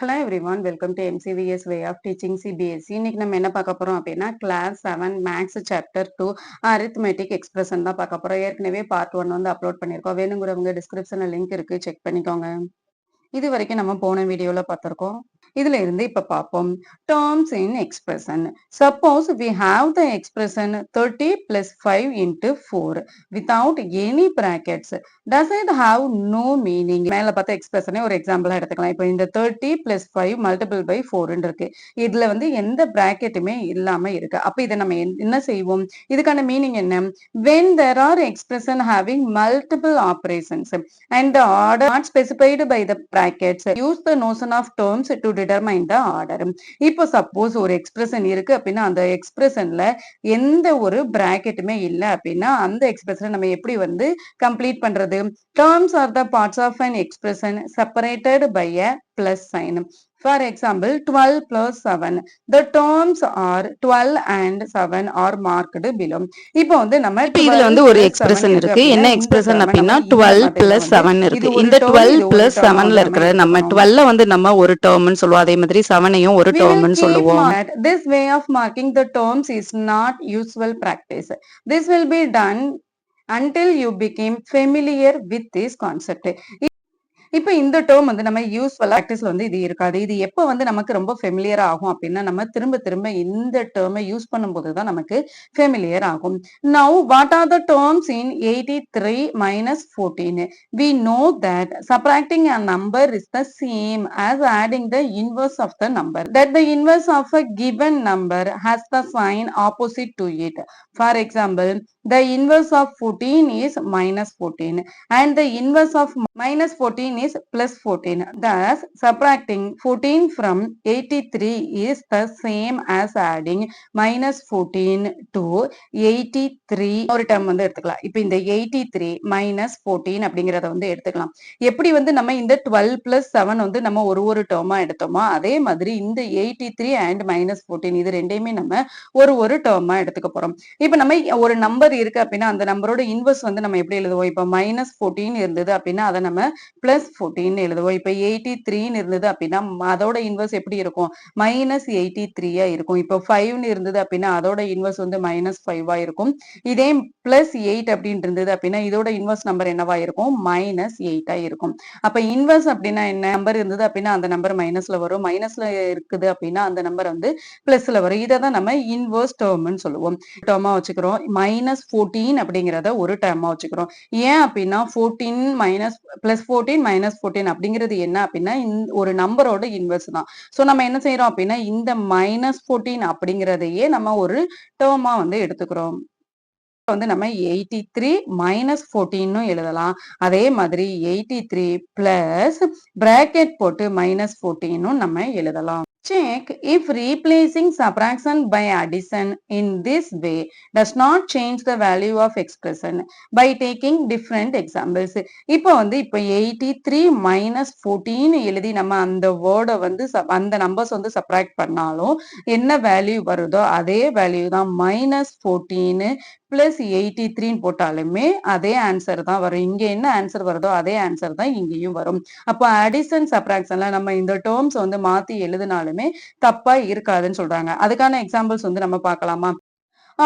Hello everyone welcome to MCVS way of teaching CBSE. இன்னைக்கு நம்ம என்ன பார்க்க போறோம் அப்படின்னா class 7 maths chapter 2 arithmetic expression தான் பார்க்க போறோம். ஏற்கனவே பார்ட் 1 வந்து அப்லோட் பண்ணியிருக்கோம். வேணுங்கிறவங்க டிஸ்கிரிப்ஷன்ல லிங்க் இருக்கு, செக் பண்ணிக்கோங்க. இது வரைக்கும் நம்ம போன வீடியோல பார்த்திருக்கோம். இதுல இருந்து இப்ப பார்ப்போம். Terms in expression. Suppose we have the expression 30 plus 5 into 4 without any brackets. Does it have no meaning? மேல பார்த்த எக்ஸ்பிரஷனே ஒரு எக்ஸாம்பிளா எடுத்துக்கலாம். இப்போ இந்த 30 plus 5 multiple by 4 இருக்கு. இதுல வந்து எந்த பிராக்கெட்டுமே இல்லாம இருக்கு. அப்ப இதை நம்ம என்ன செய்வோம்? இதுக்கான மீனிங் என்ன? When there are expression having multiple operations and the order not specified by the brackets, use the notion of terms to determine the order. இப்போ சப்போஸ் ஒரு எக்ஸ்பிரஷன் இருக்கு அப்படின்னா அந்த எக்ஸ்பிரஷன்ல எந்த ஒரு பிராக்கெட்டுமே இல்லை அப்படின்னா அந்த எக்ஸ்பிரஷனை நம்ம எப்படி வந்து கம்ப்ளீட் பண்றது? Terms are the parts of an expression separated by a plus sign. For example, 12 plus 7. The terms are 12 and 7 are marked below. இப்போ வந்து நம்ம இதுல வந்து ஒரு எக்ஸ்பிரஷன் இருக்கு. என்ன எக்ஸ்பிரஷன் அப்படின்னா 12 பிளஸ் 7 இருக்கு. இந்த 12 பிளஸ் 7ல இருக்கிற நம்ம 12 வந்து நம்ம ஒரு டேர்ம்னு சொல்லுவோம். அதே மாதிரி 7ஐயும் ஒரு டேர்ம்னு சொல்லுவோம். This way of marking the terms is not usual practice. This will be done until you became familiar with this concept. இப்போ இந்த டேர்ம் வந்து நம்ம யூஸ்ஃபுல்லா ப்ராக்டிஸ்ல வந்து இது இருக்காது. இது எப்போ வந்து நமக்கு ரொம்ப ஃபெமிலியர் ஆகும் அப்படின்னா நம்ம திரும்ப திரும்ப இந்த டேர்மை யூஸ் பண்ணும்போது தான் நமக்கு ஃபெமிலியர் ஆகும். Now what are the terms in 83 minus 14? We know that subtracting a number is the same as adding the inverse of the number. That the inverse of a given number has the sign opposite to it. For example, the inverse of 14 is minus 14 and the inverse of minus 14 is plus 14. Thus, subtracting 14 from 83 is the same as adding minus 14 to 83. ஒரு term வந்து எடுத்துக்கலாம். இப்போ இந்த 83 minus 14 அப்படிங்கிறத வந்து எடுத்துக்கலாம். எப்படி வந்து நம்ம இந்த 12 plus 7 வந்து நம்ம ஒரு டேர்மா எடுத்தோமோ அதே மாதிரி இந்த 83 and minus 14 இது ரெண்டையுமே நம்ம ஒரு டேர்மா எடுத்துக்க போறோம். இப்போ நம்ம ஒரு நம்பர் இருக்கு அப்படின்னா அந்த நம்பரோட இன்வர்ஸ் வந்து நம்ம எப்படி எழுதுவோம்? இப்போ minus 14 இருந்தது அப்படின்னா அதை நம்ம பிளஸ் 14 எழுதுவோம். இப்போ 83 இருந்தது அப்படின்னா அதோட இன்வர்ஸ் எப்படி இருக்கும்? மைனஸ் 83 இருக்கும். இப்போ 5 இருந்தது அப்படின்னா அதோட இன்வர்ஸ் வந்து மைனஸ் 5 இருக்கும். இதே பிளஸ் 8 அப்படின்னு இருந்தது அப்படின்னா இதோட இன்வர்ஸ் நம்பர் என்னவா இருக்கும்? மைனஸ் 8 இருக்கும். அப்ப இன்வர்ஸ் அப்படின்னா என்ன? நம்பர் இருந்தது அப்படின்னா அந்த நம்பர் மைனஸ்ல வரும். மைனஸ்ல இருக்குது அப்படின்னா அந்த நம்பர் வந்து பிளஸ்ல வரும். இதை தான் நம்ம இன்வர்ஸ் டேர்ம்னு சொல்லுவோம். டேர்மா வச்சுக்கிறோம். minus 14 அப்படிங்கிறத ஒரு டேர்மா வச்சுக்கிறோம். ஏன் அப்படின்னா 14 மைனஸ் பிளஸ் 14 மைனஸ் 14 அப்படிங்கிறது என்ன அப்படின்னா ஒரு நம்பரோட இன்வர்ஸ் தான். ஸோ நம்ம என்ன செய்யறோம் அப்படின்னா இந்த மைனஸ் 14 அப்படிங்கிறதையே நம்ம ஒரு டேர்மா வந்து எடுத்துக்கிறோம். வந்து நம்ம 83 மைனஸ் 14 எழுதலாம். அதே மாதிரி 83 பிளஸ் பிராக்கெட் போட்டு மைனஸ் 14 நம்ம எழுதலாம். Check if replacing subtraction by addition in this way does not change the value of expression by taking different examples. இப்போ வந்து இப்போ 83 minus 14 எழுதி நம்ம அந்த வேர்டை வந்து அந்த நம்பர்ஸ் வந்து சப்ராக்ட் பண்ணாலும் என்ன வேல்யூ வருதோ அதே வேல்யூ தான் மைனஸ் 14 பிளஸ் 83 போட்டாலுமே அதே ஆன்சர் தான் வரும். இங்க என்ன ஆன்சர் வருதோ அதே ஆன்சர் தான் இங்கேயும் வரும். அப்போ அடிஷன் சப்ராக்ஷன்ல நம்ம இந்த டேர்ம்ஸ் வந்து மாத்தி எழுதினாலுமே தப்பா இருக்காதுன்னு சொல்றாங்க. அதுக்கான எக்ஸாம்பிள்ஸ் வந்து நம்ம பார்க்கலாமா?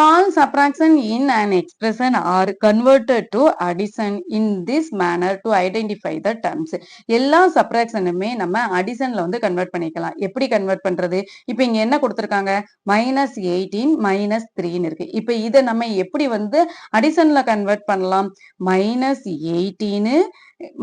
All subtraction in an expression are converted to addition in this manner to identify the terms. எல்லா சப்ராக்ஷனுமே நம்ம அடிஷன்ல வந்து கன்வெர்ட் பண்ணிக்கலாம். எப்படி கன்வெர்ட் பண்றது? இப்போ இங்க என்ன கொடுத்திருக்காங்க? மைனஸ் 18 மைனஸ் 3 இருக்கு. இப்போ இதை நம்ம எப்படி வந்து அடிஷன்ல கன்வெர்ட் பண்ணலாம்? மைனஸ் 18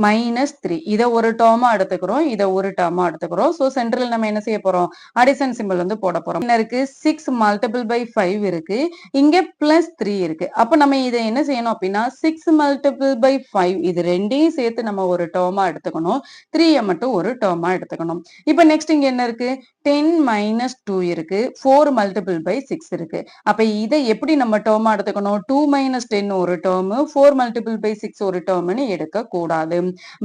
மைனஸ் 3 இதை ஒரு டேர்மா எடுத்துக்கிறோம், இதை ஒரு டேர்மா எடுத்துக்கிறோம். ஸோ சென்ட்ரல் நம்ம என்ன செய்ய போறோம்? அடிஷன் சிம்பிள் வந்து போட போறோம். என்ன இருக்கு? 6 மல்டிபிள் பை 5 இருக்கு, இங்க பிளஸ் 3 இருக்கு. அப்ப நம்ம இதை என்ன செய்யணும் அப்படின்னா 6 மல்டிபிள் பை 5 இது ரெண்டையும் சேர்த்து நம்ம ஒரு டேர்மா எடுத்துக்கணும், 3 மட்டும் ஒரு டேர்மா எடுத்துக்கணும். இப்ப நெக்ஸ்ட் இங்க என்ன இருக்கு? 10 மைனஸ் 2 இருக்கு, 4 மல்டிபிள் பை 6 இருக்கு. அப்ப இதை எப்படி நம்ம டேர்மா எடுத்துக்கணும்? 2 மைனஸ் 10 ஒரு டேர்ம், 4 மல்டிபிள் பை 6 ஒரு டேர்ம்னு எடுக்க கூடாது.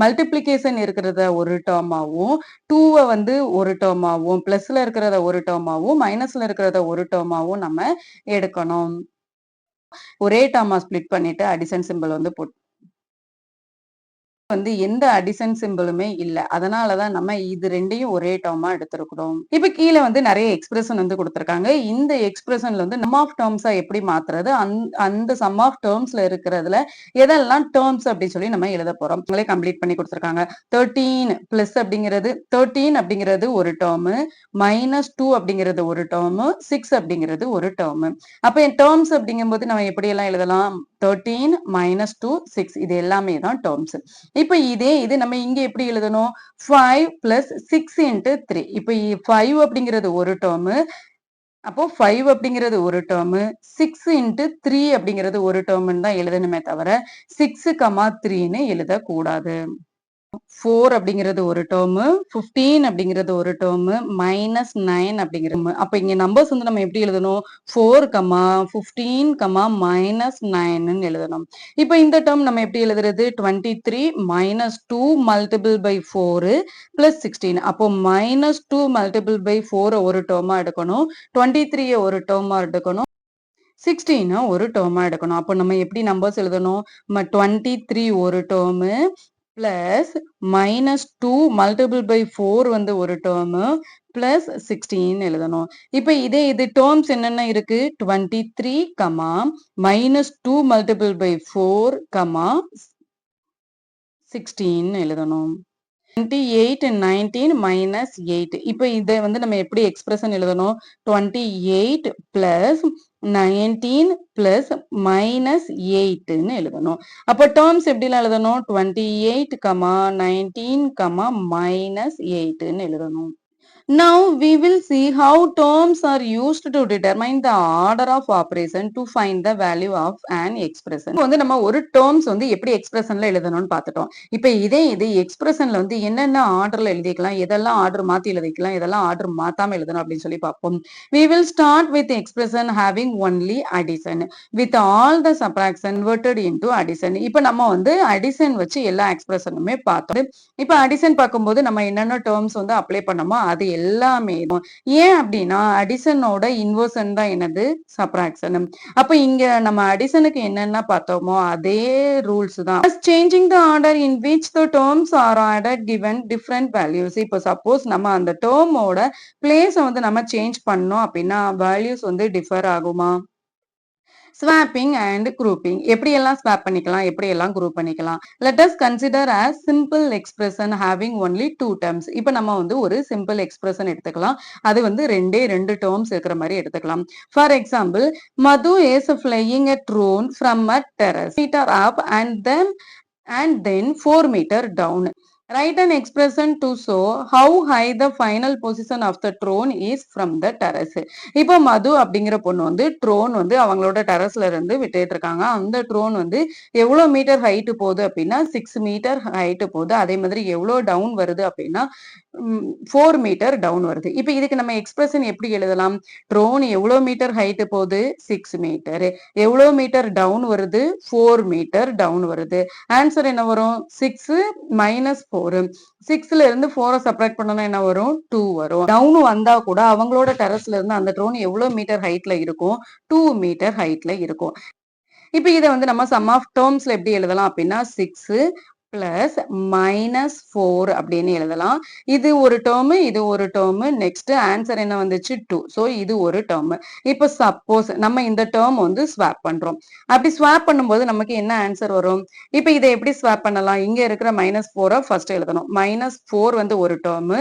மல்டிபிளிகேஷன் இருக்கிறத ஒரு டேர்மாவும் 2 வந்து ஒரு டேர்மாவும் பிளஸ்ல இருக்கிறத ஒரு டேர்மாவும் மைனஸ்ல இருக்கிறத ஒரு டேர்மாவும் நம்ம எடுக்கணும். ஒரே டேர்மா ஸ்பிளிட் பண்ணிட்டு அடிஷன் சிம்பிள் வந்து போட்டு வந்து எந்த அடிஷன் சிம்பிளுமே இல்ல. அதனாலதான் நம்ம இது 2யும் ஒரே டேர்மா எடுத்திருக்கிறோம். இப்ப கீழ வந்து நிறைய எக்ஸ்பிரஷன் வந்து குடுத்திருக்காங்க. இந்த எக்ஸ்பிரஷன்ல வந்து சம் ஆஃப் டெர்ம்ஸா எப்படி மாத்துறது? அந்த சம் ஆஃப் டெர்ம்ஸ்ல இருக்கிறதுல எதெல்லாம் டெர்ம்ஸ் அப்படின்னு சொல்லி நம்ம எழுத போறோம். உங்களே கம்ப்ளீட் பண்ணி கொடுத்திருக்காங்க. 13 பிளஸ் அப்படிங்கிறது 13 அப்படிங்கிறது ஒரு டேர்ம், -2 அப்படிங்கிறது ஒரு டேர்ம், 6 அப்படிங்கிறது ஒரு டேர்ம். அப்ப டேர்ம்ஸ் அப்படிங்கும்போது நம்ம எப்படி எல்லாம் எழுதலாம்? 13 -2 6 இது எல்லாமே தான் டேர்ம்ஸ். இப்ப இது நம்ம இங்க எப்படி எழுதணும்? 5 பிளஸ் 6 இன்டு 3. இப்ப 5 அப்படிங்கிறது ஒரு டேர்ம், அப்போ 5 அப்படிங்கிறது ஒரு டேர்ம், 6 இன்டு 3 அப்படிங்கிறது ஒரு டேர்ம்னு தான் எழுதணுமே தவிர 6, 3ன்னு எழுதக்கூடாது. 4 அப்படிங்கிறது ஒரு டேர்ம், 15 அப்படிங்கிறது ஒரு டேர்ம், -9 அப்படிங்கிறது. அப்ப இங்க நம்பர்ஸ் வந்து நம்ம எப்படி எழுதணும்? 4, 15, -9ன்னு எழுதணும். இப்ப இந்த டேர்ம் நம்ம எப்படி எழுதுறது? 23 -2 மல்டிபிள் பை 4 பிளஸ் 16. அப்போ -2 மல்டிபிள் பை 4 ஒரு டேர்மா எடுக்கணும், 23 ஒரு டேர்மா எடுக்கணும், 16 ஒரு டேர்மா எடுக்கணும். அப்போ நம்ம எப்படி நம்பர்ஸ் எழுதணும்? 23 ஒரு டேர்ம் பிளஸ் -2 மல்டிபிள் பை 4 வந்து ஒரு டேர்ம் பிளஸ் 16 எழுதணும். இப்ப இது டேர்ம்ஸ் என்னென்ன இருக்கு? 23, -2 மல்டிபிள் பை 4, 16 எழுதணும். 28, 19 -8. இப்ப இதை வந்து நம்ம எப்படி எக்ஸ்பிரஷன் எழுதணும்? 28 பிளஸ் 19 பிளஸ் -8ன்னு எழுதணும். அப்ப டேர்ம்ஸ் எப்படிலாம் எழுதணும்? 28, 19, -8ன்னு எழுதணும். Now we will see how terms are used to determine the order of operation to find the value of an expression. இப்போ வந்து நம்ம ஒரு terms வந்து எப்படி எக்ஸ்பிரஷன்ல எழுதணும்னு பார்த்துட்டோம். இப்போ இது எக்ஸ்பிரஷன்ல வந்து என்னென்ன ஆர்டர்ல எழுதிக்கலாம், எதெல்லாம் ஆர்டர் மாத்தி எழுதிக்கலாம், எதெல்லாம் ஆர்டர் மாத்தாம எழுதணும் அப்படின்னு சொல்லி பார்ப்போம். We will start with the expression having only addition with all the subtraction converted into addition. இப்போ நம்ம வந்து addition வச்சு எல்லா எக்ஸ்பிரஷனுமே பார்த்தோம். இப்போ addition பார்க்கும்போது நம்ம என்னென்ன terms வந்து அப்ளை பண்ணோமோ அது எல்லாமே ஏன் அப்படின்னா அடிஷனோட இன்வர்ஷன் தான் என்னது? சப்ராக்ஷன். அப்ப இங்க நம்ம அடிஷனுக்கு என்னென்ன பார்த்தோமோ அதே ரூல்ஸ் தான். Changing the order in which the terms R order given different values. இப்போ சப்போஸ் நம்ம அந்த டேர்மோட பிளேஸை வந்து நம்ம சேஞ்ச் பண்ணோம் அப்படின்னா வேல்யூஸ் வந்து டிஃபர் ஆகுமா? ஸ்வாப்பிங் அண்ட் குரூப்பிங் எப்படி எல்லாம் ஸ்வாப் பண்ணிக்கலாம், எப்படி எல்லாம் குரூப் பண்ணிக்கலாம். Let us consider as simple expression having only two terms. இப்போ நம்ம வந்து ஒரு சிம்பிள் எக்ஸ்பிரஷன் எடுத்துக்கலாம். அது வந்து ரெண்டு டேர்ம்ஸ் இருக்கிற மாதிரி எடுத்துக்கலாம். For example, Madhu is flying a drone from a terrace meter up and then 4 meter down. Write an expression to show how high the final position of the drone is from the terrace. இப்போ மது அப்படிங்கிற பொண்ணு வந்து drone வந்து அவங்களோட டெரஸ்ல இருந்து விட்டுட்டு இருக்காங்க. அந்த ட்ரோன் வந்து எவ்வளவு மீட்டர் ஹைட் போகுது அப்படின்னா 6 மீட்டர் ஹைட் போகுது. அதே மாதிரி எவ்வளவு டவுன் வருது அப்படின்னா 4 மீட்டர் டவுன் வருது. இப்போ இதுக்கு நம்ம எக்ஸ்பிரஷன் எப்படி எழுதலாம்? ட்ரோன் எவ்வளவு மீட்டர் ஹைட் போகுது? 6 மீட்டர். எவ்வளவு மீட்டர் டவுன் வருது? 4 மீட்டர் டவுன் வருது. ஆன்சர் என்ன வரும்? 6 - 4. 6ல இருந்து 4 சப்ராக்ட் பண்ணோம்னா என்ன வரும்? 2 வரும். டவுன் வந்தா கூட அவங்களோட டெரஸ்ல இருந்து அந்த ட்ரோன் எவ்வளவு மீட்டர் ஹைட்ல இருக்கும்? 2 மீட்டர் ஹைட்ல இருக்கும். இப்ப இதை வந்து நம்ம சம் ஆஃப் டேர்ம்ஸ்ல எப்படி எழுதலாம் அப்படின்னா 6 பிளஸ் -4 அப்படின்னு எழுதலாம். இது ஒரு டேர்ம், இது ஒரு டேர்ம். நெக்ஸ்ட் ஆன்சர் என்ன வந்துச்சு? 2. ஸோ இது ஒரு டேர்ம். இப்போ சப்போஸ் நம்ம இந்த டேர்ம் வந்து ஸ்வாப் பண்றோம். அப்படி ஸ்வாப் பண்ணும்போது நமக்கு என்ன ஆன்சர் வரும்? இப்போ இதை எப்படி ஸ்வாப் பண்ணலாம்? இங்க இருக்கிற -4 ஃபர்ஸ்ட் எழுதணும். -4 வந்து ஒரு டேர்ம்,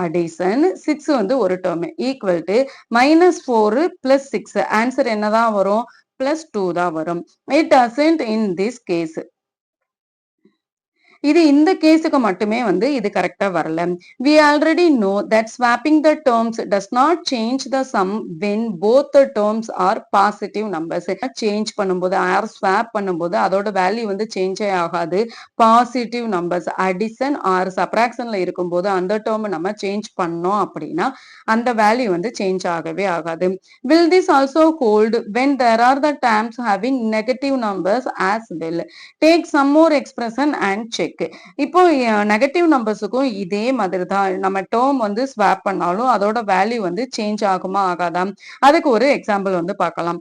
அடிஷன் 6 வந்து ஒரு term equal to -4 plus 6. Answer என்னதான் வரும்? +2 தான் வரும். It doesn't in this case. இது இந்த கேஸுக்கு மட்டுமே வந்து இது கரெக்டா வரல. We already know that swapping the terms does not change the sum when both the terms are positive numbers. Change பண்ணும்போது ஆர் ஸ்வாப் பண்ணும்போது அதோட வேல்யூ வந்து சேஞ்சே ஆகாது. பாசிட்டிவ் நம்பர்ஸ் அடிஷன் ஆர் சப்ராக்ஷன்ல இருக்கும்போது அந்த டேர்ம் நம்ம சேஞ்ச் பண்ணோம் அப்படின்னா அந்த வேல்யூ வந்து சேஞ்ச் ஆகவே ஆகாது. Will this also hold when there are the terms having negative numbers as well? Take some more expression and check. இப்போ நெகட்டிவ் நம்பர்ஸுக்கும் இதே மாதிரி தான். நம்ம டேர்ம் வந்து ஸ்வாப் பண்ணாலும் அதோட வேல்யூ வந்து சேஞ்ச் ஆகுமா ஆகாதா? அதுக்கு ஒரு எக்ஸாம்பிள் வந்து பார்க்கலாம்.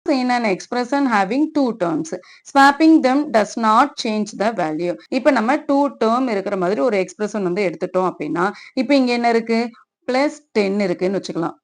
in an expression having two terms. Swapping them does not change the value. இப்ப நம்ம two term இருக்கிற மாதிரி ஒரு எக்ஸ்பிரஷன் வந்து எடுத்துட்டோம் அப்படின்னா இப்ப இங்க என்ன இருக்கு +10 இருக்குன்னு வச்சுக்கலாம்.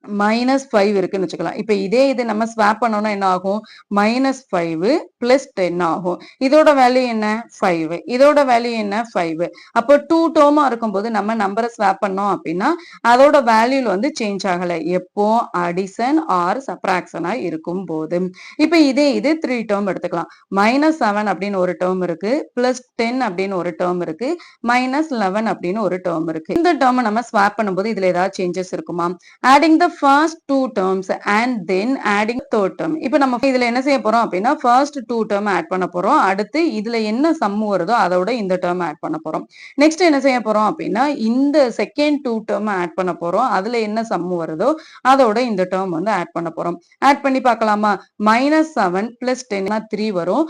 -5 இருக்குன்னு வச்சுக்கலாம். இப்ப இதே இது நம்ம ஸ்வாப் பண்ணோம்னா என்ன ஆகும் -5 +10 ஆகும். இதோட வேல்யூ என்ன 5. இதோட வேல்யூ என்ன 5. அப்போ 2 டேர்மா இருக்கும்போது நம்ம நம்பரை ஸ்வாப் பண்ணோம் அப்படின்னா அதோட வேல்யூல வந்து சேஞ்ச் ஆகல. எப்போ அடிஷன் ஆர் சப்ராக்ஷனா இருக்கும் போது. இப்ப இதே இது 3 டேர்ம் எடுத்துக்கலாம். -7 அப்படின்னு ஒரு டேர்ம் இருக்கு, +10 அப்படின்னு ஒரு டேர்ம் இருக்கு, -11 அப்படின்னு ஒரு டேர்ம் இருக்கு. இந்த டேர்ம் நம்ம ஸ்வாப் பண்ணும்போது இதுல ஏதாவது சேஞ்சஸ் இருக்குமா? adding the first two terms and then adding third term. இப்போ நம்ம இதுல என்ன செய்ய போறோம் அப்படின்னா first two term ஆட் பண்ண போறோம். அடுத்து இதுல என்ன சம் வருதோ அதோட இந்த டேர்ம் ஆட் பண்ண போறோம். நெக்ஸ்ட் என்ன செய்ய போறோம் அப்படின்னா இந்த செகண்ட் டூ டேர்ம் ஆட் பண்ண போறோம். அதுல என்ன சம் வருதோ அதோட இந்த டேர்ம் வந்து ஆட் பண்ண போறோம். ஆட் பண்ணி பார்க்கலாமா? -7 +10 3 வரும்.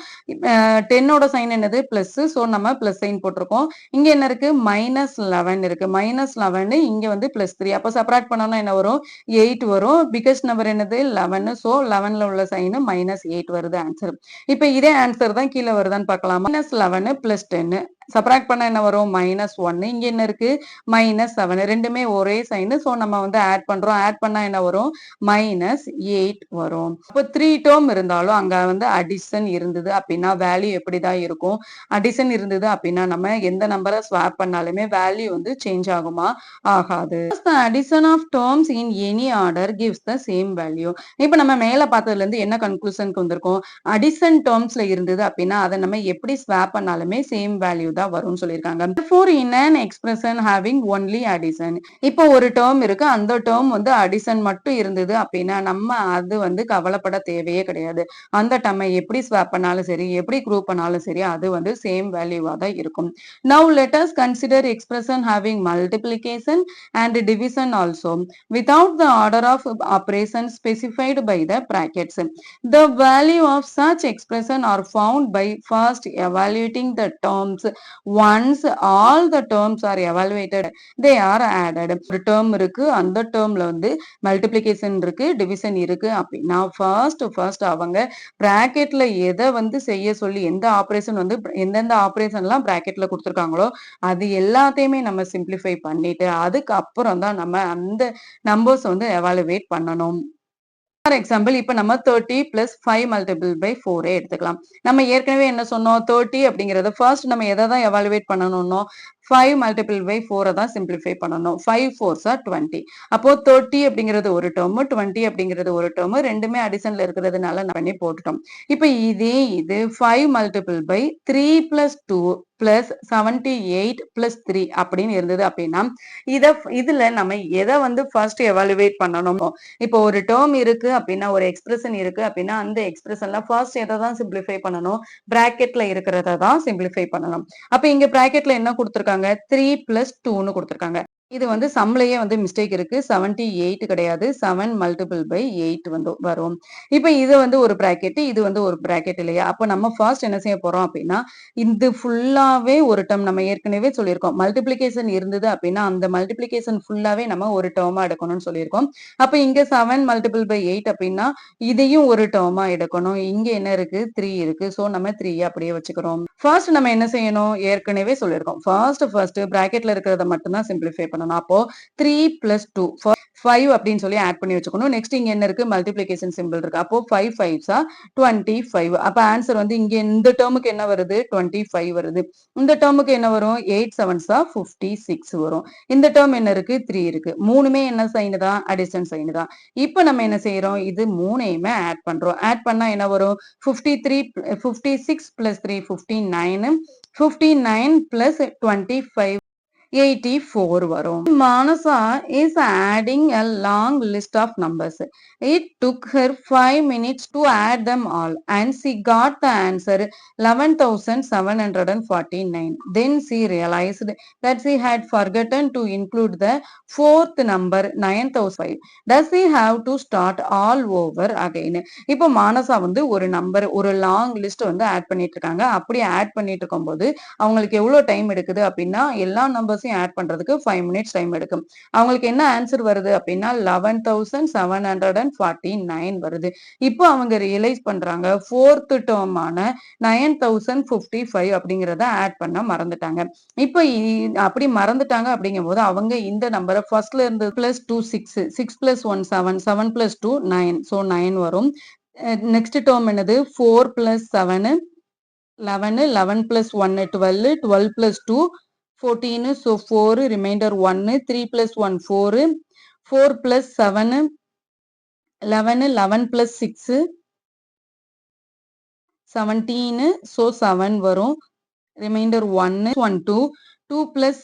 10ஓட சைன் என்னது பிளஸ். ஸோ நம்ம பிளஸ் சைன் போட்டிருக்கோம். இங்க என்ன இருக்கு -11 இருக்கு. -11 இங்க வந்து +3. அப்போ சப்ராக்ட் பண்ணோம்னா என்ன வரும் 8 வரும். பிகஸ்ட் நம்பர் என்னது 11. ஸோ 11ல உள்ள சைன் -8 வருது ஆன்சர். இப்ப இதே ஆன்சர் தான் கீழே வருதான்னு பார்க்கலாம். -11 +10 சப்ராக்ட் பண்ண என்ன வரும் -1. இங்க என்ன இருக்கு -7. ரெண்டுமே ஒரே சைன். ஸோ நம்ம வந்து ஆட் பண்றோம். ஆட் பண்ணா என்ன வரும் -8 வரும். இப்போ 3 டேர்ம் இருந்தாலும் அங்க வந்து அடிஷன் இருந்தது அப்படின்னா வேல்யூ எப்படிதான் இருக்கும்? அடிஷன் இருந்தது அப்படின்னா நம்ம எந்த நம்பரை ஸ்வாப் பண்ணாலுமே வேல்யூ வந்து சேஞ்ச் ஆகுமா? ஆகாது. The addition of terms in any order gives the same value. இப்ப நம்ம மேல பார்த்ததுல இருந்து என்ன கன்க்ளூஷனுக்கு வந்திருக்கோம்? அடிஷன் டேர்ம்ஸ்ல இருந்தது அப்படின்னா அதை நம்ம எப்படி ஸ்வாப் பண்ணாலுமே சேம் வேல்யூ தான் வரும்னு சொல்லியிருக்காங்க. Therefore, in an expression having only addition. இப்போ ஒரு டேர்ம் இருக்கு, அந்த டேர்ம் வந்து அடிஷன் மட்டும் இருந்தது அப்படின்னா நம்ம அது வந்து கவலைப்பட தேவையே கிடையாது. அந்த டேர்மை எப்படி ஸ்வாப் பண்ணாலும் சரி, எப்படி குரூப் பண்ணாலும் சரி, அது வந்து சேம் வேல்யூவா தான் இருக்கும். Now let us consider expression having multiplication and division also without the order of operation specified by the brackets. The value of such expression are found by first evaluating the terms. Once all the terms are evaluated, they are added. ஒரு term இருக்கு, அந்த termல வந்து multiplication இருக்கு, division இருக்கு அப்படின்னா first அவங்க bracketல எதை வந்து செய்ய சொல்லி எந்த ஆபரேஷன் வந்து எந்தெந்த ஆபரேஷன்லாம் bracketல கொடுத்துருக்காங்களோ அது எல்லாத்தையுமே நம்ம சிம்பிளிஃபை பண்ணிட்டு அதுக்கப்புறம் தான் நம்ம அந்த நம்பர்ஸ் வந்து எவாலுவேட் பண்ணணும். ஃபார் எக்ஸாம்பிள் இப்ப நம்ம 30 + 5 மல்டிபிள் பை 4 எடுத்துக்கலாம். நம்ம ஏற்கனவே என்ன சொன்னோம் 30 அப்படிங்கறத ஃபர்ஸ்ட் நம்ம எதை தான் எவாலுவேட் பண்ணணும்னோ 5 மல்டிபிள் பை 4 தான் சிம்பிளிஃபை பண்ணணும். 5 4s are 20. அப்போ 30 அப்படிங்கிறது ஒரு டேர்ம், 20 அப்படிங்கிறது ஒரு டேர்ம், ரெண்டுமே அடிஷன்ல இருக்கிறதுனால நான் பண்ணி போட்டுட்டோம். இப்ப இதே இது 5 மல்டிபிள் பை 3 + 2 + 78 + 3 அப்படின்னு இருந்தது அப்படின்னா இதுல நம்ம எதை வந்து ஃபர்ஸ்ட் எவாலுவேட் பண்ணணும்? இப்போ ஒரு டேர்ம் இருக்கு அப்படின்னா ஒரு எக்ஸ்பிரஷன் இருக்கு அப்படின்னா அந்த எக்ஸ்பிரஷன்ல ஃபர்ஸ்ட் எதை தான் சிம்பிளிஃபை பண்ணணும்? பிராக்கெட்ல இருக்கிறத தான் சிம்பிளிஃபை பண்ணணும். அப்ப இங்க பிராக்கெட்ல என்ன கொடுத்திருக்காங்க 3 + 2ன்னு கொடுத்திருக்காங்க. இது வந்து சம்லயே வந்து மிஸ்டேக் இருக்கு. 78 கிடையாது. 7 மல்டிபிள் பை 8 வந்து வரும். இப்ப இது வந்து ஒரு பிராக்கெட், இது வந்து ஒரு பிராக்கெட் இல்லையா? அப்ப நம்ம ஃபர்ஸ்ட் என்ன செய்ய போறோம் அப்படின்னா இது ஃபுல்லாவே ஒரு டேர்ம் நம்ம ஏற்கனவே சொல்லியிருக்கோம். மல்டிப்ளிகேஷன் இருந்தது அப்படின்னா அந்த மல்டிப்ளிகேஷன் ஃபுல்லாவே நம்ம ஒரு டேர்மா எடுக்கணும்னு சொல்லியிருக்கோம். அப்ப இங்க 7 மல்டிபிள் பை 8 அப்படின்னா இதையும் ஒரு டேர்மா எடுக்கணும். இங்க என்ன இருக்கு 3 இருக்கு. சோ நம்ம 3 அப்படியே வச்சுக்கிறோம். ஃபர்ஸ்ட் நம்ம என்ன செய்யணும்? ஏற்கனவே சொல்லியிருக்கோம். ஃபர்ஸ்ட் பிராக்கெட்ல இருக்கிறத மட்டும் தான் சிம்பிளிஃபை பண்ணணும். அப்போ 3 + 2 5 அப்படின்னு சொல்லி ஆட் பண்ணி வச்சுக்கணும். நெக்ஸ்ட் இங்க என்ன இருக்கு மல்டிப்ளிகேஷன் சிம்பிள் இருக்கு. அப்போ 5 5s are 25. அப்ப ஆன்சர் வந்து இங்க இந்த டேர்முக்கு என்ன வருது 25 வருது. இந்த டேர்முக்கு என்ன வரும் 8 7s are 56 வரும். இந்த டேர்ம் என்ன இருக்கு 3 இருக்கு. மூணுமே என்ன சைன் தான் அடிஷன் சைன் தான். இப்போ நம்ம என்ன செய்யறோம் இது மூணையுமே ஆட் பண்றோம். ஆட் பண்ணா என்ன வரும் 56 + 3 59 59 + 25 84 வரும். Manasa is adding a long list of numbers. It took her 5 minutes to add them all and she got the answer 11,749. Then she realized that she had forgotten to include the fourth number 9,005. Does she have to start all over again? இப்போ மானசா வந்து ஒரு number ஒரு long list வந்து add பண்ணிட்டு இருக்காங்க. அப்படி add பண்ணிட்டு இருக்கும்போது அவங்களுக்கு எவ்வளவு டைம் எடுக்குது அப்படின்னா எல்லா நம்பர்ஸ் நம்பர்ஸையும் ஆட் பண்றதுக்கு 5 மினிட்ஸ் டைம் எடுக்கும். அவங்களுக்கு என்ன ஆன்சர் வருது அப்படின்னா 11,749 வருது. இப்போ அவங்க ரியலைஸ் பண்றாங்க ஃபோர்த் டேர்மான 9,055 அப்படிங்கிறத ஆட் பண்ண மறந்துட்டாங்க. இப்போ அப்படி மறந்துட்டாங்க அப்படிங்கும்போது அவங்க இந்த நம்பரை ஃபர்ஸ்ட்ல இருந்து பிளஸ் 2 6 6 பிளஸ் 1 7 7 பிளஸ் 2 9 ஸோ 9 வரும். நெக்ஸ்ட் டேர்ம் என்னது 4 plus 7 11 11 plus 1 12 12 plus 2 14 so 4 remainder 1 3 plus 1 4 4 plus 7 11 11 plus 6 17 so 7 வரும் remainder 1 1 2 2 plus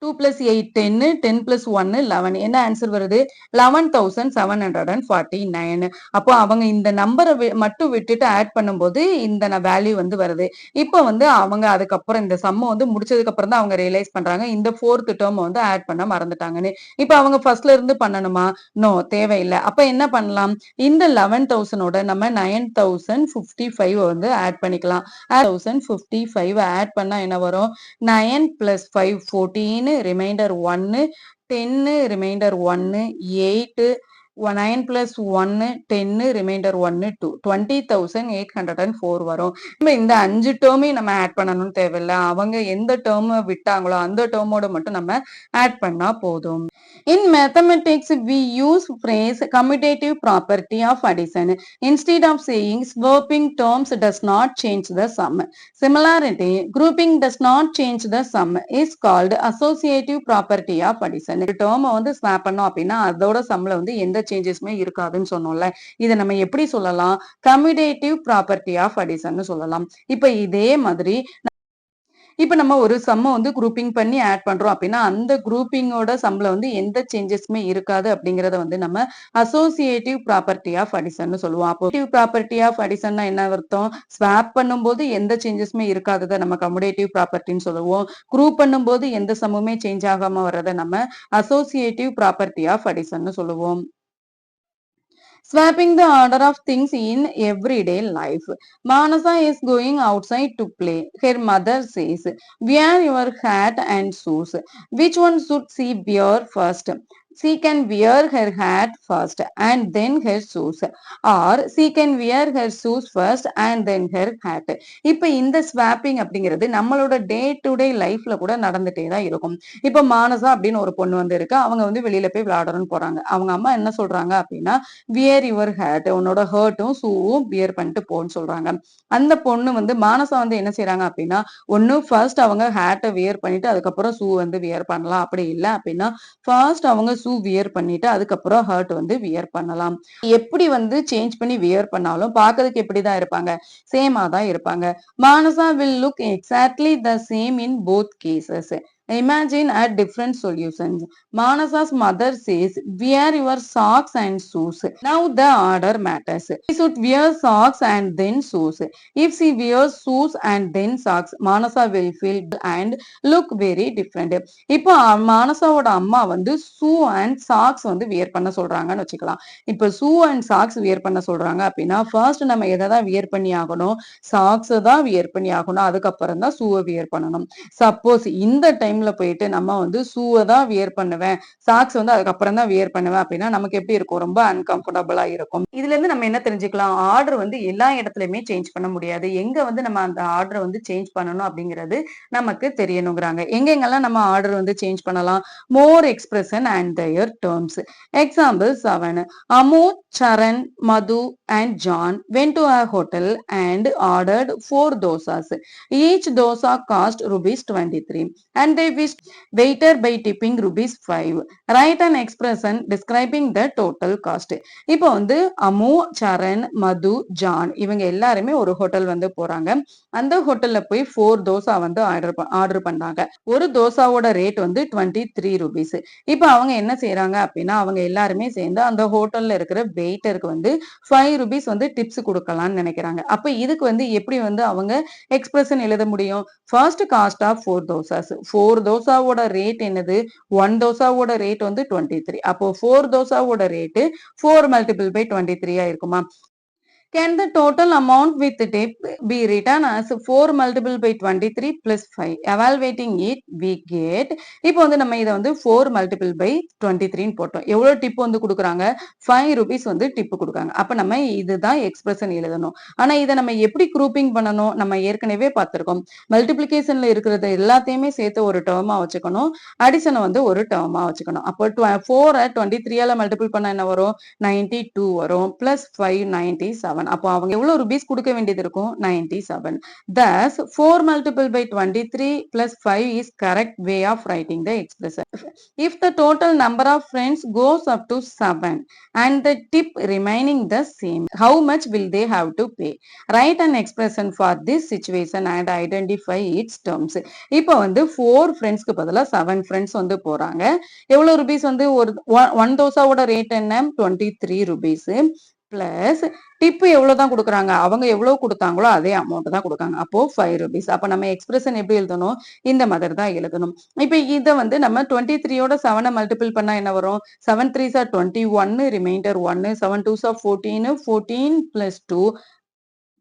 2 plus 8 10 10 plus 1 11 என்ன ஆன்சர் வருது 11,749. அப்போ அவங்க இந்த நம்பரை மட்டும் விட்டுட்டு ஆட் பண்ணும்போது இந்த வேல்யூ வந்து வருது. இப்போ வந்து அவங்க அதுக்கப்புறம் இந்த சம்ம வந்து முடிச்சதுக்கு அப்புறம் தான் அவங்க ரியலைஸ் பண்றாங்க இந்த ஃபோர்த் டேர்ம் வந்து ஆட் பண்ண மறந்துட்டாங்கன்னு. இப்போ அவங்க ஃபர்ஸ்ட்ல இருந்து பண்ணணுமா? நோ, தேவையில்லை. அப்ப என்ன பண்ணலாம்? இந்த 11,000ஓட நம்ம 9,055 வந்து ஆட் பண்ணிக்கலாம். 1,055 ஆட் பண்ணா என்ன வரும்? 9 plus 5 14 remainder 1 10 remainder 1 8 9 plus 1 10 remainder 1 2 20,804 வரும். இந்த 5 டேர்மையும் நம்ம ஆட் பண்ணணும்னு தேவையில்லை. அவங்க எந்த டேர்ம் விட்டாங்களோ அந்த டேர்மோட மட்டும் நம்ம ஆட் பண்ணா போதும். In mathematics, we use phrase commutative property of addition. Instead of saying swapping terms does not change the sum. Similarity, grouping does not change the sum is called associative property of addition. term வந்து swap பண்ணோம் அப்படின்னா அதோட சம்ல வந்து எந்த சேஞ்சஸுமே இருக்காதுன்னு சொன்னோம்ல. இதை நம்ம எப்படி சொல்லலாம்? commutative property of addition சொல்லலாம். இப்ப இதே மாதிரி இப்ப நம்ம ஒரு சம்ம வந்து குரூப்பிங் பண்ணி ஆட் பண்றோம் அப்படின்னா அந்த குரூப்பிங்கோட சம்ல வந்து எந்த சேஞ்சஸுமே இருக்காது அப்படிங்கறத வந்து நம்ம அசோசியேட்டிவ் ப்ராப்பர்ட்டி ஆஃப் அடிஷன் சொல்லுவோம். அப்போ ப்ராப்பர்ட்டி ஆஃப் அடிஷன்னா என்ன அர்த்தம்? ஸ்வாப் பண்ணும்போது எந்த சேஞ்சஸுமே இருக்காததை நம்ம கம்யூடேட்டிவ் ப்ராப்பர்ட்டின்னு சொல்லுவோம். குரூப் பண்ணும்போது எந்த சம்முமே சேஞ்ச் ஆகாம வர்றதை நம்ம அசோசியேட்டிவ் ப்ராப்பர்ட்டி ஆஃப் அடிஷன் சொல்லுவோம். Swapping the order of things in everyday life. Manasa is going outside to play. Her mother says, wear your hat and shoes. Which one should she wear first? She can wear her hat first and then her shoes, or she can wear her shoes first and then her hat. இப்ப இந்த swapping அப்படிங்கிறது நம்மளோட day to day லைஃப்ல கூட நடந்துட்டே தான் இருக்கும். இப்ப மானசா அப்படின்னு ஒரு பொண்ணு வந்து இருக்கு. அவங்க வந்து வெளியில போய் விளையாடணும்னு போறாங்க. அவங்க அம்மா என்ன சொல்றாங்க அப்படின்னா வியர் யுவர் ஹேட், உன்னோட ஹர்ட்டும் ஷூவும் வியர் பண்ணிட்டு போன்னு சொல்றாங்க. அந்த பொண்ணு வந்து மானசா வந்து என்ன செய்யறாங்க அப்படின்னா ஒன்னு ஃபர்ஸ்ட் அவங்க ஹேட்டை வியர் பண்ணிட்டு அதுக்கப்புறம் ஷூ வந்து வியர் பண்ணலாம். அப்படி இல்லை அப்படின்னா ஃபர்ஸ்ட் அவங்க ஷூ வியர் பண்ணிட்டு அதுக்கப்புறம் ஹர்ட் வந்து வியர் பண்ணலாம். எப்படி வந்து சேஞ்ச் பண்ணி வியர் பண்ணாலும் பார்க்கறதுக்கு எப்படிதான் இருப்பாங்க? சேமா தான் இருப்பாங்க. Manasa will look exactly the same in both cases. Imagine a different solutions. Manasa's mother says, wear your socks and shoes. Now the order matters. She should wear socks and then shoes. If she wears shoes and then socks, Manasa will feel and look very different. இப்போ மானசாவோட அம்மா வந்து shoe and socks வந்து wear பண்ண சொல்றாங்கன்னு வச்சுக்கலாம். இப்போ shoe and socks wear பண்ண சொல்றாங்க அப்படின்னா ஃபர்ஸ்ட் நம்ம எதை தான் வியர் பண்ணி ஆகணும்? சாக்ஸ் தான் வியர் பண்ணி ஆகணும். அதுக்கப்புறம் தான் ஷூவை வியர் பண்ணணும். சப்போஸ் இந்த டைம்ல போயிட்டு நம்ம வந்து ஷூவை தான் வியர் பண்ணுவேன், சாக்ஸ் வந்து அதுக்கப்புறம் தான் வியர் பண்ணுவேன் அப்படின்னா நமக்கு எப்படி இருக்கும்? ரொம்ப அன்கம்ஃபர்டபுளா இருக்கும். இதுல இருந்து நம்ம என்ன தெரிஞ்சுக்கலாம்? ஆர்டர் வந்து எல்லா இடத்துலயுமே சேஞ்ச் பண்ண முடியாது. எங்க வந்து நம்ம அந்த ஆர்டரை வந்து சேஞ்ச் பண்ணணும் அப்படிங்கிறது நமக்கு தெரியணுங்கிறாங்க. எங்கெங்கெல்லாம் நம்ம ஆர்டர் வந்து சேஞ்ச் பண்ணலாம்? More expression and their terms. Example 7. Amu, Saran, Madhu and John went to a hotel and ordered 4 dosas. Each dosa cost rupees 23 and they wished waiter by tipping rupees 5. Write an expression describing the total cost. இப்போ வந்து அமு, சரண், மது, John இவங்க எல்லாருமே ஒரு hotel வந்து போறாங்க. அந்த ஹோட்டல்ல போய் 4 தோசா வந்து ஆர்டர் பண்றாங்க. ஒரு தோசாவோட ரேட் வந்து 23 rupees. இப்போ அவங்க என்ன செய்யறாங்க அப்படின்னா அவங்க எல்லாருமே சேர்ந்து அந்த ஹோட்டல்ல இருக்கிற வெயிட்டருக்கு வந்து 5 rupees வந்து டிப்ஸ் கொடுக்கலாம்னு நினைக்கிறாங்க. அப்ப இதுக்கு வந்து எப்படி வந்து அவங்க எக்ஸ்பிரஷன் எழுத முடியும்? First cost of 4 dosas. 4 தோசாவோட ரேட் என்னது? 1 தோசாவோட ரேட் வந்து 23. அப்போ 4 தோசாவோட ரேட் 4 மல்டிபிள் பை 23 இருக்குமா? Can the total amount with tip be written as 4 multiplied by 23 plus 5? Evaluating it, we get இப்போ வந்து நம்ம இதை வந்து 4 multiplied by 23 போட்டோம். எவ்வளவு டிப் வந்து கொடுக்குறாங்க? 5 rupees வந்து டிப் கொடுக்குறாங்க. அப்ப நம்ம இதுதான் எக்ஸ்பிரஷன் எழுதணும். ஆனா இதை நம்ம எப்படி குரூப்பிங் பண்ணணும்? நம்ம ஏற்கனவே பார்த்திருக்கோம். மல்டிபிளிகேஷன்ல இருக்கிறது எல்லாத்தையுமே சேர்த்து ஒரு டேர்மா வச்சுக்கணும். அடிஷனை வந்து ஒரு டேர்மா வச்சுக்கணும். அப்போ 4 23ஆல மல்டிபிள் பண்ணா என்ன வரும்? 92 வரும். பிளஸ் 5 97. அப்போ அவங்க எவ்வளவு ருபீஸ் கொடுக்க வேண்டியது இருக்கும்? 97. Thus 4 multiplied by 23 plus 5 is correct way of writing the expression. If the total number of friends goes up to 7 and the tip remaining the same, how much will they have to pay? Write an expression for this situation and identify its terms. இப்போ வந்து 4 ஃப்ரெண்ட்ஸ்க்கு பதிலா 7 friends வந்து போறாங்க. எவ்வளவு rupees வந்து ஒரு 1 தோசாவோட rate என்ன? 23 ருபீஸ். பிளஸ் டிப் எவ்வளவுதான் கொடுக்குறாங்க? அவங்க எவ்வளவு கொடுத்தாங்களோ அதே அமௌண்ட் தான் கொடுக்காங்க. அப்போ 5 rupees. அப்ப நம்ம எக்ஸ்பிரஷன் எப்படி எழுதணும்? இந்த மாதிரி தான் எழுதணும். இப்ப இதை வந்து நம்ம 23யோட 7 மல்டிபிள் பண்ணா என்ன வரும்? 7 3s are 21, reminder 1, 7 2s are 14, 14 plus 2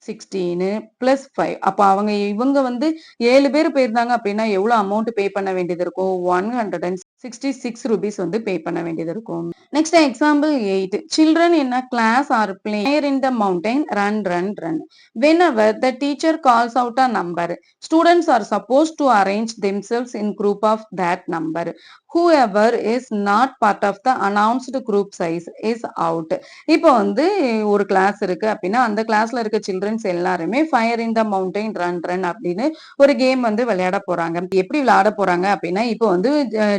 16 plus 5. அப்ப இவங்க வந்து 7 பேர் போயிருந்தாங்க அப்படின்னா எவ்வளவு அமௌண்ட் பே பண்ண வேண்டியது இருக்கும்? 166 rupees வந்து பே பண்ண வேண்டியது இருக்கும். Next example 8. Children in a class are playing in the mountain, run, run, run. Whenever the teacher calls out a number, students are supposed to arrange themselves in group of that number. Whoever is not part of the announced group size is out. இப்போ வந்து ஒரு class இருக்கு அப்படின்னா அந்த கிளாஸ்ல இருக்க children's எல்லாருமே fire இன் த mountain run run அப்படின்னு ஒரு கேம் வந்து விளையாட போறாங்க. எப்படி விளையாட போறாங்க அப்படின்னா இப்போ வந்து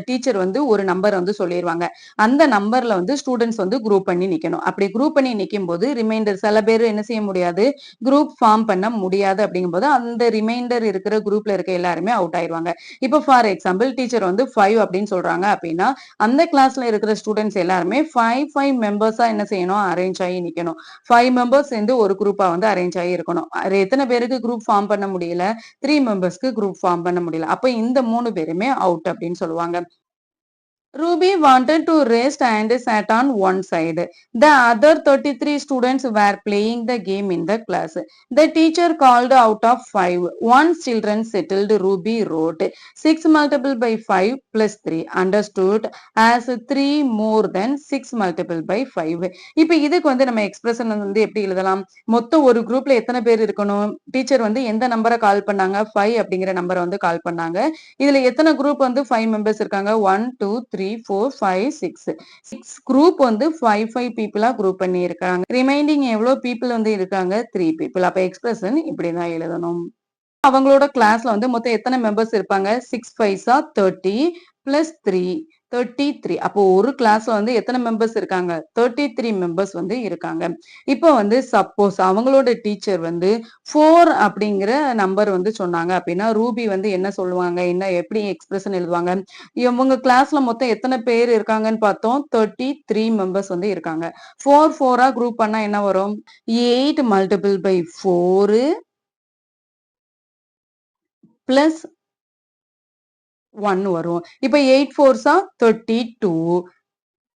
டீச்சர் வந்து ஒரு நம்பர் வந்து சொல்லிடுவாங்க. அந்த நம்பர்ல வந்து ஸ்டூடெண்ட்ஸ் வந்து குரூப் பண்ணி நிக்கணும். அப்படி குரூப் பண்ணி நிக்கும் போது ரிமைண்டர் சில பேர் என்ன செய்ய முடியாது, குரூப் ஃபார்ம் பண்ண முடியாது. அப்படிங்கும் போது அந்த ரிமைண்டர் இருக்கிற குரூப்ல இருக்க எல்லாருமே அவுட் ஆயிருவாங்க. இப்போ ஃபார் எக்ஸாம்பிள் டீச்சர் வந்து 5 அப்படின்னு சொல்றாங்க அப்படின்னா அந்த கிளாஸ்ல இருக்கிற ஸ்டூடெண்ட்ஸ் எல்லாருமே 5 மெம்பர்ஸா என்ன செய்யணும்? அரேஞ்ச் ஆகி நிக்கணும். 5 மெம்பர்ஸ் சேர்ந்து ஒரு குரூப்பா வந்து அரேஞ்ச் ஆகி இருக்கணும். எத்தனை பேருக்கு குரூப் ஃபார்ம் பண்ண முடியல? 3 மெம்பர்ஸ்க்கு குரூப் ஃபார்ம் பண்ண முடியல. அப்ப இந்த 3 பேருமே அவுட் அப்படின்னு சொல்லுவாங்க. Ruby wanted to rest and sat on one side. The other 33 students were playing the game in the class. The teacher called out of 5. Once children settled, Ruby wrote 6 multiplied by 5 plus 3. Understood as 3 more than 6 multiplied by 5. இப்போ இதுக்கு வந்து நம்ம expression வந்து எப்படி எழுதலாம்? மொத்தம் ஒரு குரூப்ல எத்தனை பேர் இருக்கணும்? டீச்சர் வந்து எந்த நம்பரை கால் பண்ணாங்க? 5 அப்படிங்கிற நம்பரை வந்து கால் பண்ணாங்க. இதுல எத்தனை குரூப் வந்து 5 மெம்பர்ஸ் இருக்காங்க? 1 2 3 4 5 6 குரூப் வந்து 5 பீப்புளா குரூப் பண்ணி இருக்காங்க. ரிமைனிங் எவ்வளவு பீப்புள் வந்து இருக்காங்க? 3 பீப்புள். அப்ப எக்ஸ்பிரஷன் இப்படிதான் எழுதணும். அவங்களோட கிளாஸ்ல வந்து மொத்தம் எத்தனை மெம்பர்ஸ் இருப்பாங்க? 6 5s are 30 plus 3 33. அப்போ ஒரு கிளாஸ்ல வந்து எத்தனை மெம்பர்ஸ் இருக்காங்க? 33 மெம்பர்ஸ் வந்து இருக்காங்க. இப்போ வந்து சப்போஸ் அவங்களோட டீச்சர் வந்து 4 அப்படிங்கிற நம்பர் வந்து சொன்னாங்க அப்படின்னா ரூபி வந்து என்ன சொல்லுவாங்க? என்ன எப்படி எக்ஸ்பிரஷன் எழுதுவாங்க? இவங்க கிளாஸ்ல மொத்தம் எத்தனை பேர் இருக்காங்கன்னு பார்த்தோம்? 33 மெம்பர்ஸ் வந்து இருக்காங்க. 4 4ஆ குரூப் பண்ணா என்ன வரும்? 8 multiplied by 4 பிளஸ் 1 வரும். இப்ப 8 4s are 32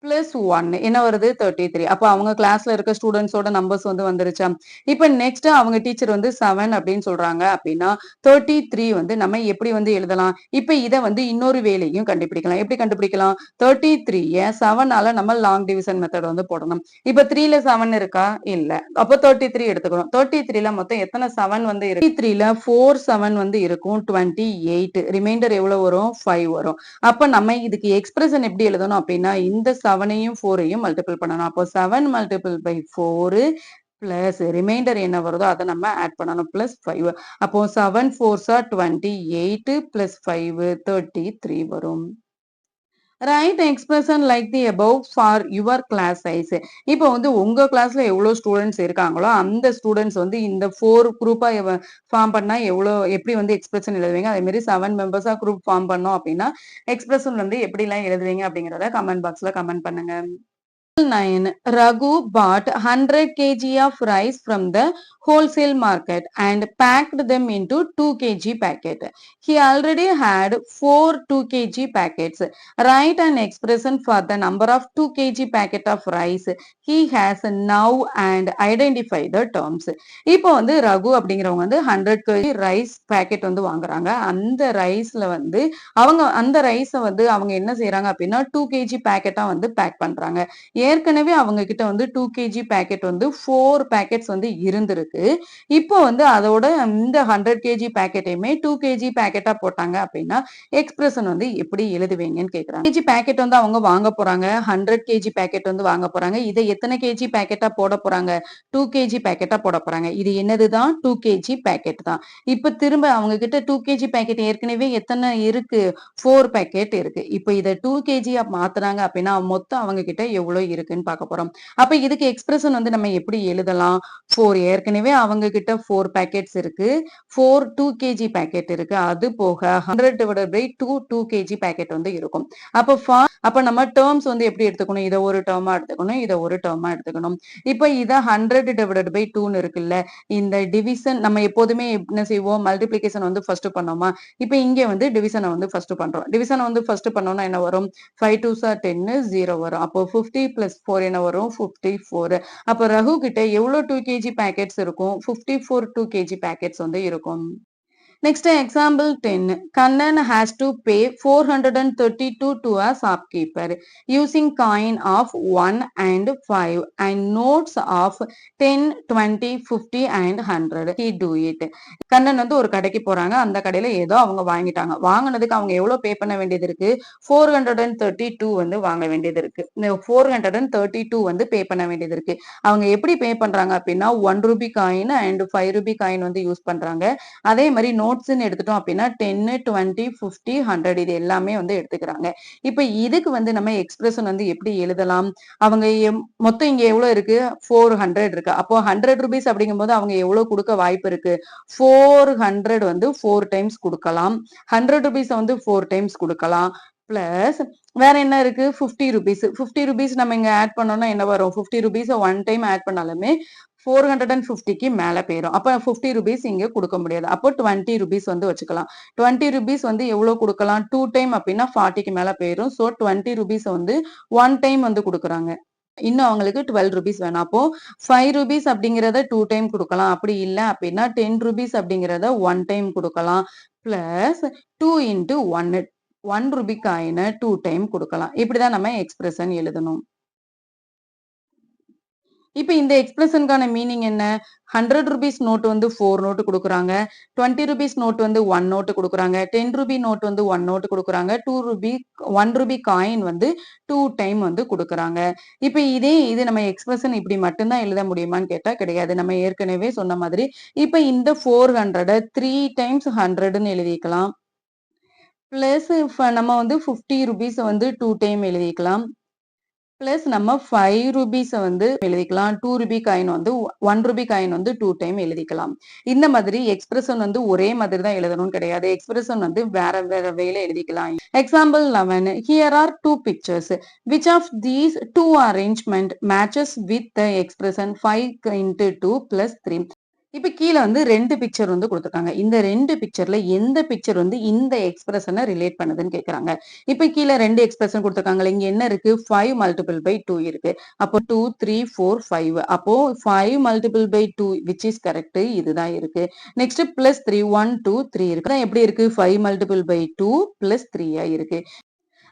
பிளஸ் 1 என்ன வருது? 33. அப்ப அவங்க கிளாஸ்ல இருக்க ஸ்டூடெண்ட்ஸோட நம்பர்ஸ் வந்து வந்துருச்சா? இப்ப நெக்ஸ்ட் அவங்க டீச்சர் வந்து 7 அப்படின்னு சொல்றாங்க அப்படின்னா 33 வந்து நம்ம எப்படி வந்து எழுதலாம்? இப்ப இதை வந்து இன்னொரு வேலையும் கண்டுபிடிக்கலாம். எப்படி கண்டுபிடிக்கலாம்? 33 7ஆல நம்ம லாங் டிவிஷன் மெத்தட் வந்து போடணும். இப்ப 3ல 7 இருக்கா? இல்ல. அப்ப 33 எடுத்துக்கணும். 33ல மொத்தம் எத்தனை 7 வந்து இருக்கு? 33ல 4 7 வந்து இருக்கும். 28. ரிமைண்டர் எவ்வளவு வரும்? 5 வரும். அப்ப நம்ம இதுக்கு எக்ஸ்பிரஷன் எப்படி எழுதணும் அப்படின்னா இந்த 7ஐயும் 4ஐயும் மல்டிபிள் பண்ணணும். அப்போ 7 multiplied by 4 பிளஸ் ரிமைண்டர் என்ன வருதோ அதை நம்ம ஆட் பண்ணணும். பிளஸ் 5. அப்போ 7 4s are 28 பிளஸ் 5 33 வரும். Write expression like the above for your class size. இப்போ வந்து உங்க கிளாஸ்ல எவ்வளவு ஸ்டூடெண்ட்ஸ் இருக்காங்களோ அந்த ஸ்டூடெண்ட்ஸ் வந்து இந்த 4 குரூப்பா ஃபார்ம் பண்ணா எப்படி வந்து எக்ஸ்பிரஷன் எழுதுவீங்க? அதே மாதிரி 7 மெம்பர்ஸா குரூப் ஃபார்ம் பண்ணோம் அப்படின்னா எக்ஸ்பிரஷன் வந்து எப்படி எல்லாம் எழுதுவீங்க அப்படிங்கறத கமெண்ட் பாக்ஸ்ல கமெண்ட் பண்ணுங்க. 9. Raghu bought 100 kg of rice from the wholesale market and packed them into 2 kg packet. He already had 4 2 kg packets. Write an expression for the number of 2 kg packet of rice he has now and identify the terms. இப்போ வந்து ரகு அப்படிங்கிறவங்க வந்து 100 kg rice packet வந்து வாங்குறாங்க. அந்த ரைஸ்ல வந்து அவங்க அந்த ரைஸை வந்து அவங்க என்ன செய்யறாங்க அப்படின்னா 2 kg பேக்கெட்டா வந்து பேக் பண்றாங்க. ஏற்கனவே அவங்க கிட்ட வந்து 2 kg பேக்கெட் வந்து 4 பேக்கெட்ஸ் வந்து இருந்திருக்கு. இப்போ வந்து அதோட இந்த 100 kg பேக்கெட்டையுமே 2 kg பேக்கெட்டா போட்டாங்க அப்படின்னா எக்ஸ்பிரஷன் வந்து எப்படி எழுதுவீங்கன்னு கேக்குறாங்க. kg பேக்கெட் வந்து அவங்க வாங்க போறாங்க. 100 kg பேக்கெட் வந்து வாங்க போறாங்க. இதை எத்தனை kg பேக்கெட்டா போட போறாங்க? 2 kg பேக்கெட்டா போட போறாங்க. இது என்னதுதான் 2 kg பேக்கெட் தான். இப்ப திரும்ப அவங்க கிட்ட 2 kg பேக்கெட் ஏற்கனவே எத்தனை இருக்கு? 4 பேக்கெட் இருக்கு. இப்ப இதை 2 kg மாத்துறாங்க அப்படின்னா மொத்தம் அவங்க கிட்ட எவ்வளவு இருக்குன்னு பார்க்க போறோம். அப்ப இதுக்கு எக்ஸ்பிரஷன் வந்து நம்ம எப்படி எழுதலாம்? 4 ஏற்கனவே அவங்க கிட்ட 4 பேக்கெட்ஸ் இருக்கு. 4 2 kg பேக்கெட் இருக்கு. அது போக 100 divided by 2 2 kg பேக்கெட் வந்து இருக்கும். அப்ப நம்ம டேர்ம்ஸ் வந்து எப்படி எடுத்துக்கணும்? இதை ஒரு டேர்மா எடுத்துக்கணும், இதை ஒரு டேர்மா எடுத்துக்கணும். இப்ப இதை 100 divided by 2ன்னு இருக்குல்ல, இந்த டிவிஷன் நம்ம எப்போதுமே என்ன செய்வோம்? மல்டிபிளிகேஷன் வந்து ஃபர்ஸ்ட் பண்ணோமா? இப்ப இங்க வந்து டிவிஷனை வந்து ஃபர்ஸ்ட் பண்றோம். டிவிஷனை வந்து ஃபர்ஸ்ட் பண்ணோம்னா என்ன வரும்? 5 2s are 10 0 வரும். அப்போ 50 plus 4 என்ன வரும்? 54. அப்ப ரகு கிட்ட எவ்வளவு 2 kg பேக்கெட்ஸ் இருக்கும்? 54 2 kg பேக்கெட்ஸ் வந்து இருக்கும். Next example 10. Kannan has to pay 432 to a shopkeeper using coin of 1 and 5 and notes of 10, 20, 50 and 100. He do it. Kannan வந்து ஒரு கடைக்கு போறாங்க. அந்த கடையில ஏதோ அவங்க வாங்கிட்டாங்க. வாங்கினதுக்கு அவங்க எவ்வளவு பே பண்ண வேண்டியது இருக்கு? 432 வந்து வாங்க வேண்டியது இருக்கு. 432 வந்து பே பண்ண வேண்டியது இருக்கு. அவங்க எப்படி பே பண்றாங்க அப்படின்னா 1 Ruby coin and 5 Ruby coin வந்து யூஸ் பண்றாங்க. அதே மாதிரி நோட்ஸ்ன்னு எடுத்துட்டோம் அப்படின்னா 10, 20, 50, 100 இது எல்லாமே வந்து எடுத்துக்கிறாங்க. இப்ப இதுக்கு வந்து நம்ம எக்ஸ்பிரஷன் வந்து எப்படி எழுதலாம்? அவங்க மொத்தம் இங்க எவ்வளவு இருக்கு? 400 இருக்கு. அப்போ 100 rupees அப்படிங்கும்போது அவங்க எவ்வளவு கொடுக்க வாய்ப்பு இருக்கு? 400 வந்து 4 டைம்ஸ் கொடுக்கலாம். 100 rupees வந்து 4 டைம்ஸ் கொடுக்கலாம். பிளஸ் வேற என்ன இருக்கு? 50 rupees. 50 rupees நம்ம இங்க ஆட் பண்ணோம்னா என்ன வரும்? 50 rupees ஒன் டைம் ஆட் பண்ணாலுமே 450க்கு மேல போயிடும். அப்ப 50 rupees இங்க கொடுக்க முடியாது. அப்போ 20 rupees வந்து வச்சுக்கலாம். 20 rupees வந்து எவ்வளவு கொடுக்கலாம்? 2 டைம் அப்படின்னா 40க்கு மேல போயிடும். சோ 20 rupees வந்து ஒன் டைம் வந்து கொடுக்குறாங்க. இன்னும் அவங்களுக்கு 12 rupees வேணும். அப்போ 5 rupees அப்படிங்கிறத 2 டைம் கொடுக்கலாம். அப்படி இல்லை அப்படின்னா 10 rupees அப்படிங்கிறத ஒன் டைம் கொடுக்கலாம். பிளஸ் 2 into 1 ரூபி காயினை 2 டைம் கொடுக்கலாம். இப்படிதான் நம்ம எக்ஸ்பிரஷன் எழுதணும். இப்ப இந்த எக்ஸ்பிரஷனுக்கான மீனிங் என்ன? 100 rupees நோட் வந்து 4 நோட்டு கொடுக்குறாங்க. 20 rupees நோட் வந்து 1 நோட்டு கொடுக்குறாங்க. 10 ரூபி நோட் வந்து 1 நோட்டு கொடுக்குறாங்க. 1 ரூபி காயின் வந்து 2 டைம் வந்து கொடுக்குறாங்க. இப்ப இது நம்ம எக்ஸ்பிரஷன் இப்படி மட்டும்தான் எழுத முடியுமான்னு கேட்டா கிடையாது. நம்ம ஏற்கனவே சொன்ன மாதிரி இப்ப இந்த 400 3 டைம்ஸ் 100ன்னு எழுதிக்கலாம். பிளஸ் நம்ம வந்து 50 rupees வந்து 2 டைம் எழுதிக்கலாம். பிளஸ் நம்ம 5 rupees வந்து எழுதிக்கலாம். 2 ரூபி காயின் வந்து 1 ரூபி காயின் வந்து 2 டைம் எழுதிக்கலாம். இந்த மாதிரி எக்ஸ்பிரஷன் வந்து ஒரே மாதிரி தான் எழுதணும் கிடையாது. எக்ஸ்பிரஷன் வந்து வேற வேற வேல எழுதிக்கலாம். Example 11. Here are two pictures. Which of these two arrangement matches with the expression 5 into 2 plus 3? இப்ப கீழே வந்து 2 பிக்சர் வந்து கொடுத்துருக்காங்க. இந்த 2 பிக்சர்ல எந்த பிக்சர் வந்து இந்த எக்ஸ்பிரஷனை ரிலேட் பண்ணுதுன்னு கேக்குறாங்க. இப்ப கீழே 2 எக்ஸ்பிரஷன் கொடுத்துருக்காங்க. இங்க என்ன இருக்கு? 5 multiple by 2 இருக்கு. அப்போ 2 3 4 5. அப்போ 5 multiple by 2 which is correct. இதுதான் இருக்கு. நெக்ஸ்ட் பிளஸ் 3 1 2 3 இருக்கு. எப்படி இருக்கு? 5 multiple by 2 plus 3 இருக்கு.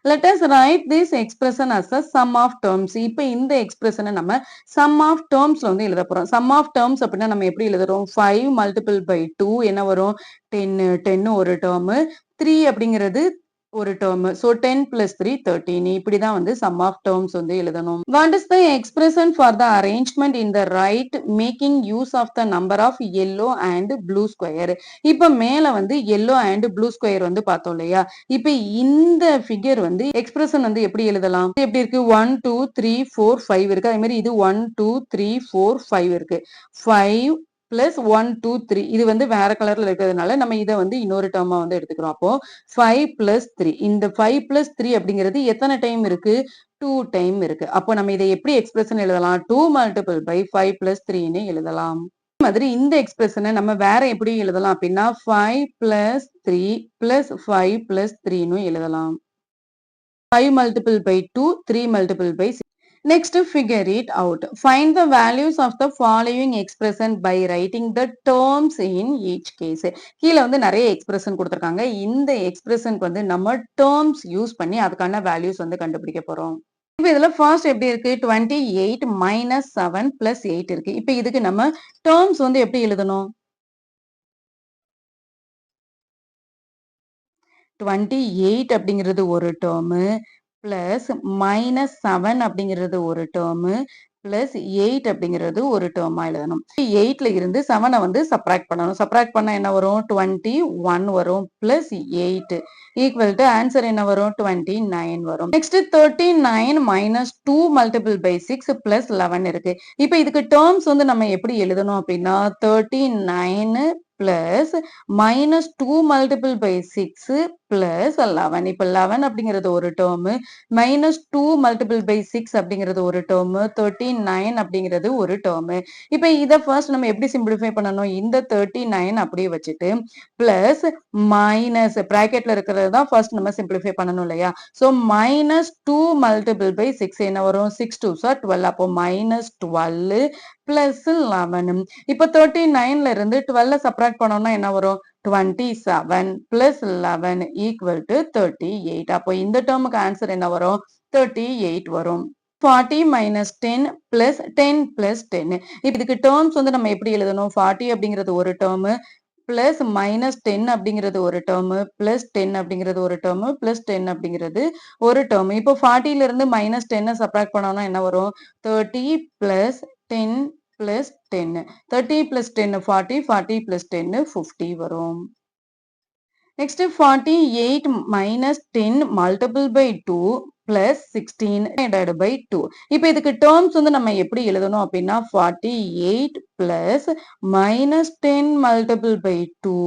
Let us write this expression as a sum of terms. இப்ப இந்த எக்ஸ்பிரஷனை நம்ம sum of termsல வந்து எழுத போறோம். sum of terms அப்படின்னா நம்ம எப்படி எழுதுறோம்? 5 multiple by 2 என்ன வரும்? 10 ஒரு டேர்ம். 3 அப்படிங்கிறது ஒரு டேர்ம். So 10 plus 3 13. இப்படிதான் வந்து sum of terms வந்து எழுதணும். What is the expression for the arrangement in the right making use of the number of yellow and blue square? இப்ப மேல வந்து yellow and blue square வந்து பார்த்தோம் இல்லையா? இப்ப இந்த ஃபிகர் வந்து எக்ஸ்பிரஷன் வந்து எப்படி எழுதலாம்? எப்படி இருக்கு? 1 2 3 4 5 இருக்கு. அதே மாதிரி இது 1 2 3 4 5 இருக்கு. 5 பிளஸ் 1 2 3 இது வந்து வேற கலர்ல இருக்கிறதுனால நம்ம இதை வந்து இன்னொரு டேர்மா வந்து எடுத்துக்கிறோம். அப்போ 5 பிளஸ் 3 இந்த 5 பிளஸ் 3 அப்படிங்கிறது எத்தனை டைம் இருக்கு? 2 டைம் இருக்கு. அப்போ நம்ம இதை எப்படி எக்ஸ்பிரஷன் எழுதலாம்? 2 multiple by 5 plus 3ன்னு எழுதலாம். மாதிரி இந்த எக்ஸ்பிரஷனை நம்ம வேற எப்படி எழுதலாம் அப்படின்னா 5 plus 3 plus 5 plus 3ன்னு எழுதலாம். 5 multiple by 2, 3 multiple by 6. Next, figure it out. Find the values of the following expression by writing the terms in each case. கீழ வந்து நிறைய எக்ஸ்பிரஷன் கொடுத்திருக்காங்க. இந்த எக்ஸ்பிரஷனுக்கு வந்து நம்ம terms யூஸ் பண்ணி அதுக்கான வேல்யூஸ் வந்து கண்டுபிடிக்க போறோம். இப்ப இதுல ஃபர்ஸ்ட் எப்படி இருக்கு 28 மைனஸ் 7 பிளஸ் 8 இருக்கு. இப்ப இதுக்கு நம்ம டேர்ம்ஸ் வந்து எப்படி எழுதணும்? 28 அப்படிங்கிறது ஒரு டேர்மு பிளஸ் மைனஸ் 7 அப்படிங்கிறது ஒரு டேர்மு பிளஸ் 8 அப்படிங்கிறது ஒரு டேர்மா எழுதணும். 8ல இருந்து 7 வந்து சப்ராக்ட் பண்ணணும். சப்ராக்ட் பண்ணா என்ன வரும் 21 வரும் பிளஸ் 8 ஈக்குவல் டு ஆன்சர் என்ன வரும் 29 வரும். Next 39 minus 2 multiple by 6 plus 11 இருக்கு. இப்ப இதுக்கு டேர்ம்ஸ் வந்து நம்ம எப்படி எழுதணும் அப்படின்னா 39 plus minus 2 multiple by 6 plus 11. இப்ப 11 அப்படிங்கிறது ஒரு டேர்மு மைனஸ் 2 மல்டிபிள் பை 6 அப்படிங்கிறது ஒரு டேர்மு 39 அப்படிங்கிறது ஒரு டேர்மு. இப்ப இதை ஃபர்ஸ்ட் நம்ம எப்படி சிம்பிளிஃபை பண்ணணும்? இந்த 39 அப்படியே வச்சுட்டு பிளஸ் மைனஸ் பிராக்கெட்ல இருக்கிறது தான் ஃபர்ஸ்ட் நம்ம சிம்பிளிஃபை பண்ணணும் இல்லையா? ஸோ மைனஸ் 2 மல்டிபிள் பை 6 என்ன வரும் 6 2 சார் 12. அப்போ மைனஸ் 12 பிளஸ் 11. இப்போ 39ல இருந்து 12 சப்ராக்ட் பண்ணோம்னா என்ன வரும் 27 பிளஸ் 11 ஈக்குவல் டு 38. அப்போ இந்த டேர்முக்கு ஆன்சர் என்ன வரும் 38 வரும். 40 மைனஸ் 10 பிளஸ் 10 பிளஸ் 10. இப்போ இதுக்கு டேர்ம்ஸ் வந்து நம்ம எப்படி எழுதணும்? 40 அப்படிங்கிறது ஒரு டேர்மு பிளஸ் மைனஸ் 10 அப்படிங்கிறது ஒரு டேர்மு பிளஸ் 10 அப்படிங்கிறது ஒரு டேர்மு பிளஸ் 10 அப்படிங்கிறது ஒரு டேர்மு. இப்போ 40ல இருந்து மைனஸ் 10 சப்ராக்ட் பண்ணோம்னா என்ன வரும் 30 பிளஸ் 10 பிளஸ் 10. 30 பிளஸ் 10 40, 40 பிளஸ் 10 50 வரும். Next 48 minus 10 multiple by 2 plus 16 divided by 2. இப்போ இதுக்கு டேர்ம்ஸ் வந்து நம்ம எப்படி எழுதணும் அப்படின்னா 48 plus minus 10 multiple by 2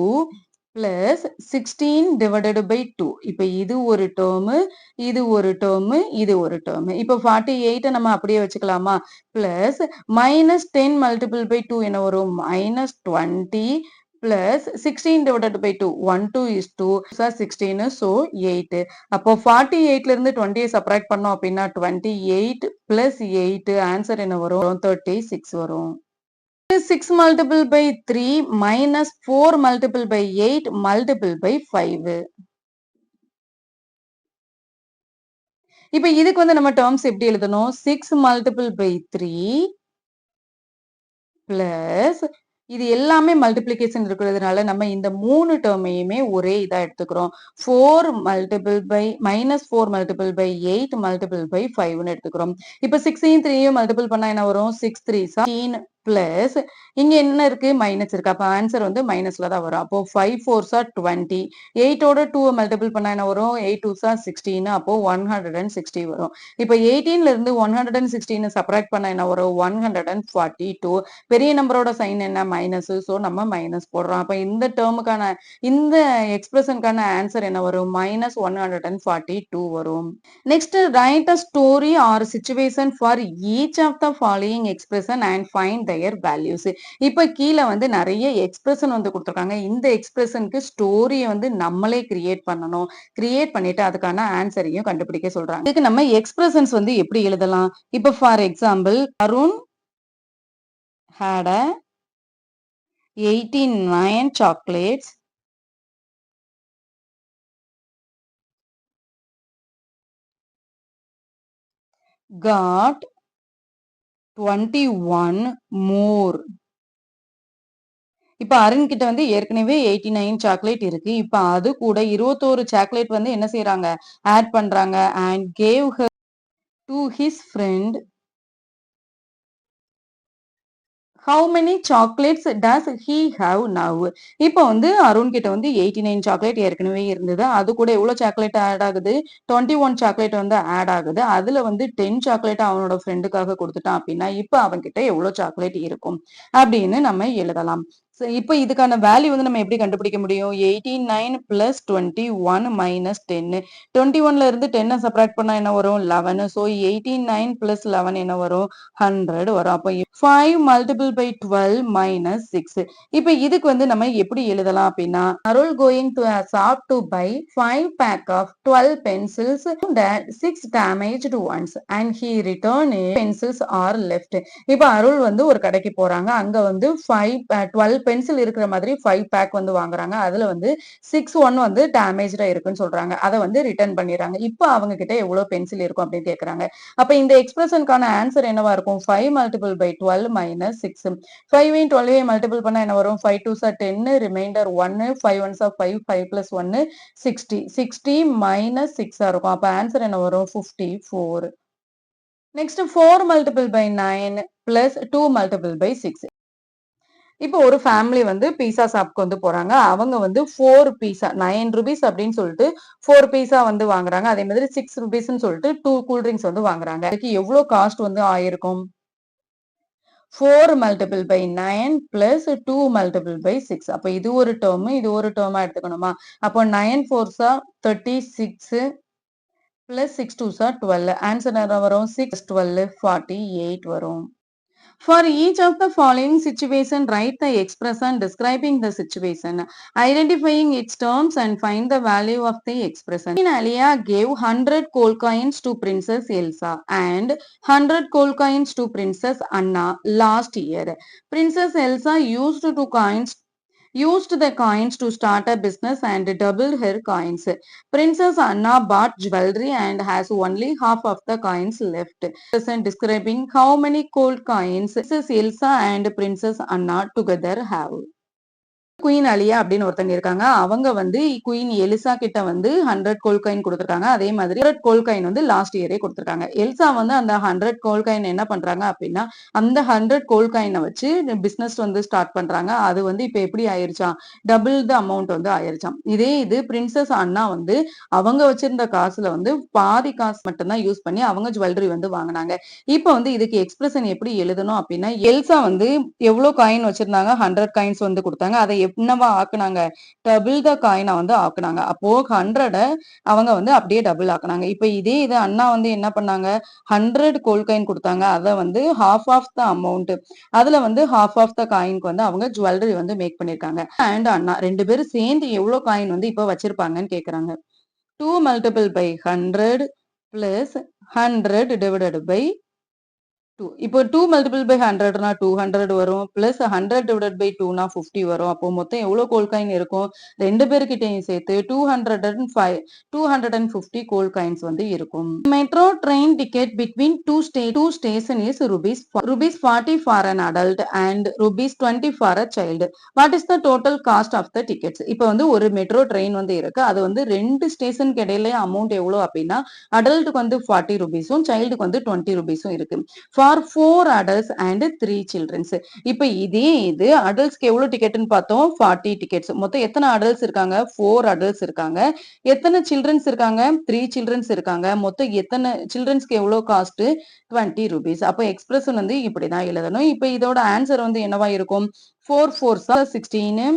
plus 16 divided by 2. இப்போ இது ஒரு டேர்மு இது ஒரு டேர்மு இது ஒரு டேர்மு. இப்போ 48 நம்ம அப்படியே வச்சுக்கலாமா? பிளஸ் மைனஸ் 10 மல்டிபிள் பை 2 என்ன வரும் minus 20 plus 16 divided by 2. 1 2 is 2. So 16 so 8. அப்போ 48ல இருந்து 20 subtract பண்ணோம் அப்படின்னா 28 plus 8 answer என்ன வரும் 36 வரும். 6 multiple by 3 minus 4 multiple by 8 multiple by 5. இப்போ இதுக்கு வந்து நம்ம terms எப்படி எழுதணும் 6 multiple by 3 plus இது எல்லாமே மல்டிப்ளிகேஷன் இருக்கிறதுனால நம்ம இந்த மூணு டேர்மையுமே ஒரே இதா எடுத்துக்கிறோம் 4 multiple by minus 4 multiple by 8 multiple by 5ன்னு எடுத்துக்கிறோம். இப்போ 6 3 மல்டிபிள் பண்ணா என்ன வரும் 6 3 16 பிளஸ் இங்க என்ன இருக்கு மைனஸ் இருக்கு அப்ப ஆன்சர் வந்து மைனஸ்ல தான் வரும். அப்போ 5 4 20 8ஓட 2 மல்டிபிள் பண்ணா என்ன வரும் 8 2 16 அப்போ 160 வரும். இப்போ 18ல இருந்து 116 சப்ராக்ட் பண்ணா என்ன வரும் 142. பெரிய நம்பரோட சைன் என்ன மைனஸ் சோ நம்ம மைனஸ் போடுறோம். அப்ப இந்த டேர்முக்கான இந்த எக்ஸ்பிரஷனுக்கான ஆன்சர் என்ன வரும் மைனஸ் 142 வரும். Next write a story or situation for each of the following expression and find their values. இப்ப கீழே வந்து நிறைய எக்ஸ்பிரஷன் வந்து கொடுத்திருக்காங்க. இந்த எக்ஸ்பிரஷனுக்கு ஸ்டோரியை வந்து நம்மளே கிரியேட் பண்ணணும். கிரியேட் பண்ணிட்டு அதுக்கான ஆன்சரையும் கண்டுபிடிக்க சொல்றாங்க. இதுக்கு நம்ம எக்ஸ்பிரஷன்ஸ் வந்து எப்படி எழுதலாம்? இப்ப for example Arun had a 89 chocolates got 21 more. இப்ப அருண் கிட்ட வந்து ஏற்கனவே 89 சாக்லேட் இருக்கு. இப்ப அது கூட 21 சாக்லேட் வந்து என்ன செய்யறாங்க ஆட் பண்றாங்க and gave her to his friend. How many chocolates does he have now? இப்போ வந்து அருண் கிட்ட வந்து 89 சாக்லேட் ஏற்கனவே இருந்தது. அது கூட எவ்வளவு சாக்லேட் ஆட் ஆகுது 21 சாக்லேட் வந்து ஆட் ஆகுது. அதுல வந்து 10 சாக்லேட் அவனோட ஃப்ரெண்டுக்காக கொடுத்துட்டான் அப்படின்னா இப்ப அவன் கிட்ட எவ்வளவு சாக்லேட் இருக்கும் அப்படின்னு நம்ம எழுதலாம். இப்ப இதுக்கான வேல்யூ வந்து நம்ம எப்படி கண்டுபிடிக்க முடியும்? 89 பிளஸ் 21 மைனஸ் 10. 21ல இருந்து 10 சப்ராக்ட் பண்ணா என்ன வரும்? 11. ஸோ 89 பிளஸ் 11 என்ன வரும்? 100 வரும். அப்ப 5 மல்டிபிள் பை 12 மைனஸ் 6. இப்ப இதுக்கு வந்து நம்ம எப்படி எழுதலாம் அப்படின்னா, Arul going to a shop to buy 5 pack of 12 pencils that 6 damaged ones and he returned pencils are left. இப்ப அருள் வந்து ஒரு கடைக்கு போறாங்க. அங்க வந்து 12 பென்சில் இருக்கிற மாதிரி 5 பேக் வந்து வாங்குறாங்க. அதுல வந்து 6 வந்து டேமேஜ்டா இருக்குன்னு சொல்றாங்க. அத வந்து ரிட்டர்ன் பண்ணிடுறாங்க. இப்ப அவங்க கிட்ட எவ்வளவு பென்சில் இருக்கும் அப்படின்னு கேக்குறாங்க. அப்ப இந்த எக்ஸ்பிரஷனுக்கான ஆன்சர் என்னவா இருக்கும்? 5 மல்டிபிள் பை 12 மைனஸ் 6. 5ஐயும் 12ஐயும் மல்டிபிள் பண்ணா என்ன வரும்? 5 2s are 10, reminder 1, 5 1s are 5, 5 plus 1 60. 60 minus 6 இருக்கும். அப்ப ஆன்சர் என்ன வரும்? 54. Next 4 multiple by 9 plus 2 multiple by 6. இப்போ ஒரு ஃபேமிலி வந்து பீஸா ஷாப்க்கு வந்து போறாங்க. அவங்க வந்து 4 பீஸா 9 ரூபீஸ் அப்படின்னு சொல்லிட்டு 4 பீஸா வந்து வாங்குறாங்க. அதே மாதிரி 6 ரூபீஸ்ன்னு சொல்லிட்டு 2 கூல் ட்ரிங்க்ஸ் வந்து வாங்குறாங்க. அதுக்கு எவ்வளவு காஸ்ட் வந்து ஆயிருக்கும்? 4 multiple by 9 plus 2 multiple by 6. அப்ப இது ஒரு டேர்ம், இது ஒரு டேர்மா எடுத்துக்கணுமா? அப்போ 9 4s are 36 plus 6 2s are 12. Answer என்ன வரும்? 6 12 48 வரும். For each of the following situation, write the expression describing the situation, identifying its terms and find the value of the expression. Queen Alia gave 100 gold coins to Princess Elsa and 100 gold coins to Princess Anna last year. Princess Elsa used the coins to start a business and doubled her coins. Princess Anna bought jewelry and has only half of the coins left. Present describing how many gold coins Princess Elsa and Princess Anna together have. Queen Aliya அப்படின்னு ஒருத்தங்க இருக்காங்க. அவங்க வந்து queen Elisha கிட்ட வந்து 100 gold coin கொடுத்திருக்காங்க. அதே மாதிரி 100 கோல்ட் காயின் வந்து லாஸ்ட் இயரே கொடுத்திருக்காங்க. எல்சா வந்து அந்த 100 கோல்ட் காயின் என்ன பண்றாங்க அப்படின்னா, அந்த 100 கோல்ட் காயினை வச்சு பிசினஸ் வந்து ஸ்டார்ட் பண்றாங்க. அது வந்து இப்ப எப்படி ஆயிருச்சாம்? டபுள் த அமௌண்ட் வந்து ஆயிருச்சாம். இதே இது பிரின்சஸ் அண்ணா வந்து அவங்க வச்சிருந்த காசுல வந்து பாதி காசு மட்டும்தான் யூஸ் பண்ணி அவங்க ஜுவல்லரி வந்து வாங்கினாங்க. இப்ப வந்து இதுக்கு எக்ஸ்பிரஷன் எப்படி எழுதணும் அப்படின்னா, எல்சா வந்து எவ்வளவு காயின் வச்சிருந்தாங்க? 100 காயின்ஸ் வந்து கொடுத்தாங்க. அதை என்னவா ஆக்குனாங்க? டபுள் த காயினா வந்து ஆக்குனாங்க. அப்போ 100 அவங்க வந்து அப்படியே டபுள் ஆக்குனாங்க. இப்ப இதே இது அண்ணா வந்து என்ன பண்ணாங்க? 100 கோல்ட் காயின் கொடுத்தாங்க. அத வந்து half ஆஃப் த அமௌண்ட், அதுல வந்து half ஆஃப் த காயின்க்கு வந்து அவங்க ஜுவல்லரி வந்து மேக் பண்ணிருக்காங்க. அண்ட் அண்ணா 2 பேரும் சேர்ந்து எவ்வளவு காயின் வந்து இப்ப வச்சிருப்பாங்கன்னு கேக்குறாங்க. 2 multiple by 100 plus 100 divided by 2. இப்போ 2 மல்டிபிள் பை 100னா 200 வரும். பிளஸ் 100 டிவைடட் பை 2னா 50 வரும். அப்போ மொத்தம் எவ்வளவு கோல்ட் காயின் இருக்கும்? 2 பேர்கிட்டயும் சேர்த்து 250 கோல்ட் காயின்ஸ் வந்து இருக்கும். Metro train ticket between two station is rupees 40 for an adult and rupees 20 for a child. What is the total cost of the tickets? இப்போ வந்து ஒரு மெட்ரோ ட்ரெயின் வந்து இருக்கு. அது வந்து 2 ஸ்டேஷனுக்கு இடையில அமௌண்ட் எவ்வளவு அப்படின்னா, அடல்ட்டுக்கு வந்து 40 ரூபீஸும் சைல்டுக்கு வந்து 20 ரூபீஸும் இருக்கு. For 4 adults and 3 children. இப்ப இதே இது அடல்ட்ஸ்க்கு எவ்வளவு டிக்கெட்னு பார்த்தோம்? 40 டிக்கெட்ஸ். மொத்தம் எத்தனை அடல்ட்ஸ் இருக்காங்க? 4 adults இருக்காங்க. எத்தனை சில்ட்ரன்ஸ் இருக்காங்க? 3 சில்ட்ரன்ஸ் இருக்காங்க. மொத்தம் எத்தனை சில்ட்ரன்ஸ்க்கு எவ்வளவு காஸ்ட்? 20 ரூபீஸ். அப்ப எக்ஸ்பிரஷன் வந்து இப்படிதான் எழுதணும். இப்ப இதோட ஆன்சர் வந்து என்னவா இருக்கும்? 4 4s are 16.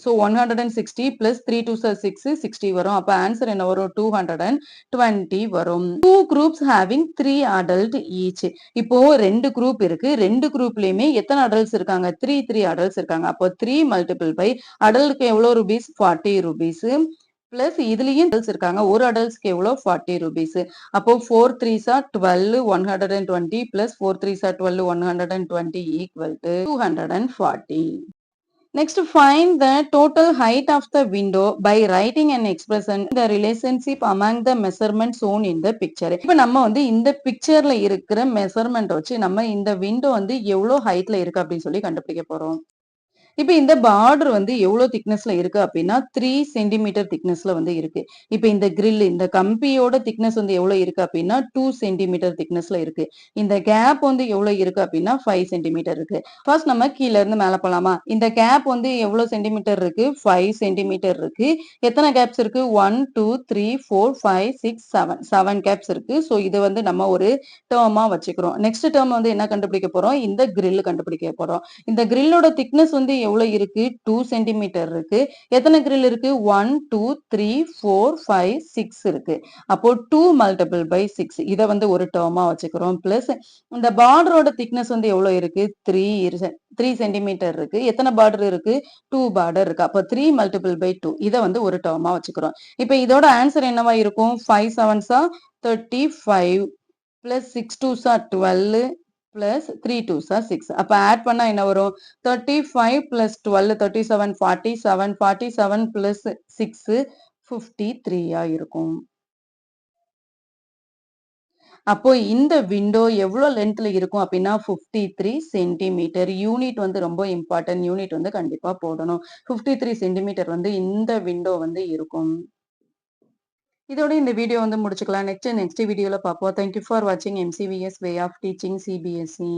So 160 plus 3 2s are 6, 60 வரும். அப்ப ஆன்சர் என்ன வரும்? 220 வரும். 2 groups having 3 adult each. இப்போ 2 குரூப் இருக்கு. 2 குரூப்லயுமே எத்தனை அடல்ட்ஸ் இருக்காங்க? 3 அடல்ட்ஸ் இருக்காங்க. அப்போ 3 மல்டிபிள் பை அடல்ட்க்கு எவ்வளவு ரூபீஸ்? 40 ரூபீஸ். பிளஸ் இதுலயும் அடல்ட்ஸ் இருக்காங்க. ஒரு அடல்ட்ஸ்க்கு எவ்வளவு? 40 ரூபீஸ். அப்போ 4 3s are 12, 120 plus 4 3s are 12, 120 equal to 240. Next, find the total height of the window by writing an expression the relationship among the measurements shown in the picture. இப்ப நம்ம வந்து இந்த பிக்சர்ல இருக்கிற மெஷர்மெண்ட் வச்சு நம்ம இந்த விண்டோ வந்து எவ்வளவு ஹைட்ல இருக்கு அப்படின்னு சொல்லி கண்டுபிடிக்க போறோம். இப்ப இந்த பார்டர் வந்து எவ்வளவு திக்னஸ்ல இருக்கு அப்படின்னா 3 சென்டிமீட்டர் திக்னஸ்ல வந்து இருக்கு. இப்ப இந்த கிரில், இந்த கம்பியோட திக்னஸ் வந்து எவ்வளவு இருக்கு அப்படின்னா 2 சென்டிமீட்டர் திக்னஸ்ல இருக்கு. இந்த கேப் வந்து எவ்வளவு இருக்கு அப்படின்னா 5 சென்டிமீட்டர் இருக்கு. ஃபர்ஸ்ட் நம்ம கீழ இருந்து மேல போலாமா? இந்த கேப் வந்து எவ்வளவு சென்டிமீட்டர் இருக்கு? 5 சென்டிமீட்டர் இருக்கு. எத்தனை கேப்ஸ் இருக்கு? 1 2 3 4 5 6 7 கேப்ஸ் இருக்கு. சோ இது வந்து நம்ம ஒரு டேர்மா வச்சுக்கிறோம். நெக்ஸ்ட் டேர்ம் வந்து என்ன கண்டுபிடிக்க போறோம்? இந்த கிரில் கண்டுபிடிக்க போறோம். இந்த கிரில்லோட திக்னஸ் வந்து எவ்வளவு இருக்கு? 2 சென்டிமீட்டர் இருக்கு. எத்தனை கிரில் இருக்கு? 1, 2, 3, 4, 5, 6 இருக்கு. அப்போ 2 மல்டிபிள் பை 6 இத வந்து ஒரு டேர்மா வச்சுக்கிறோம். பிளஸ் இந்த பார்டரோட திக்னஸ் வந்து எவ்வளவு இருக்கு? 3 சென்டிமீட்டர் இருக்கு. எத்தனை பார்டர் இருக்கு? 2 பார்டர் இருக்கு. அப்ப 3 மல்டிபிள் பை 2 இத வந்து ஒரு டேர்மா வச்சுக்கிறோம். இப்ப இதோட ஆன்சர் என்னவா இருக்கும்? 5 7s 35 plus 6 2s 12 plus 3 2s 6. அப்ப ஆட் பண்ணா என்ன வரும்? 35 பிளஸ் 12 37 47 47 பிளஸ் 6 53 இருக்கும். அப்போ இந்த விண்டோ எவ்வளவு லென்த்ல இருக்கும் அப்படின்னா 53 சென்டிமீட்டர். யூனிட் வந்து ரொம்ப இம்பார்ட்டன்ட். யூனிட் வந்து கண்டிப்பா போடணும். 53 சென்டிமீட்டர் வந்து இந்த விண்டோ வந்து இருக்கும். இதோட இந்த வீடியோ வந்து முடிச்சுக்கலாம். நெக்ஸ்ட் வீடியோல பார்ப்போம். தேங்க் யூ ஃபார் வாட்சிங் MCVS way of teaching CBSE.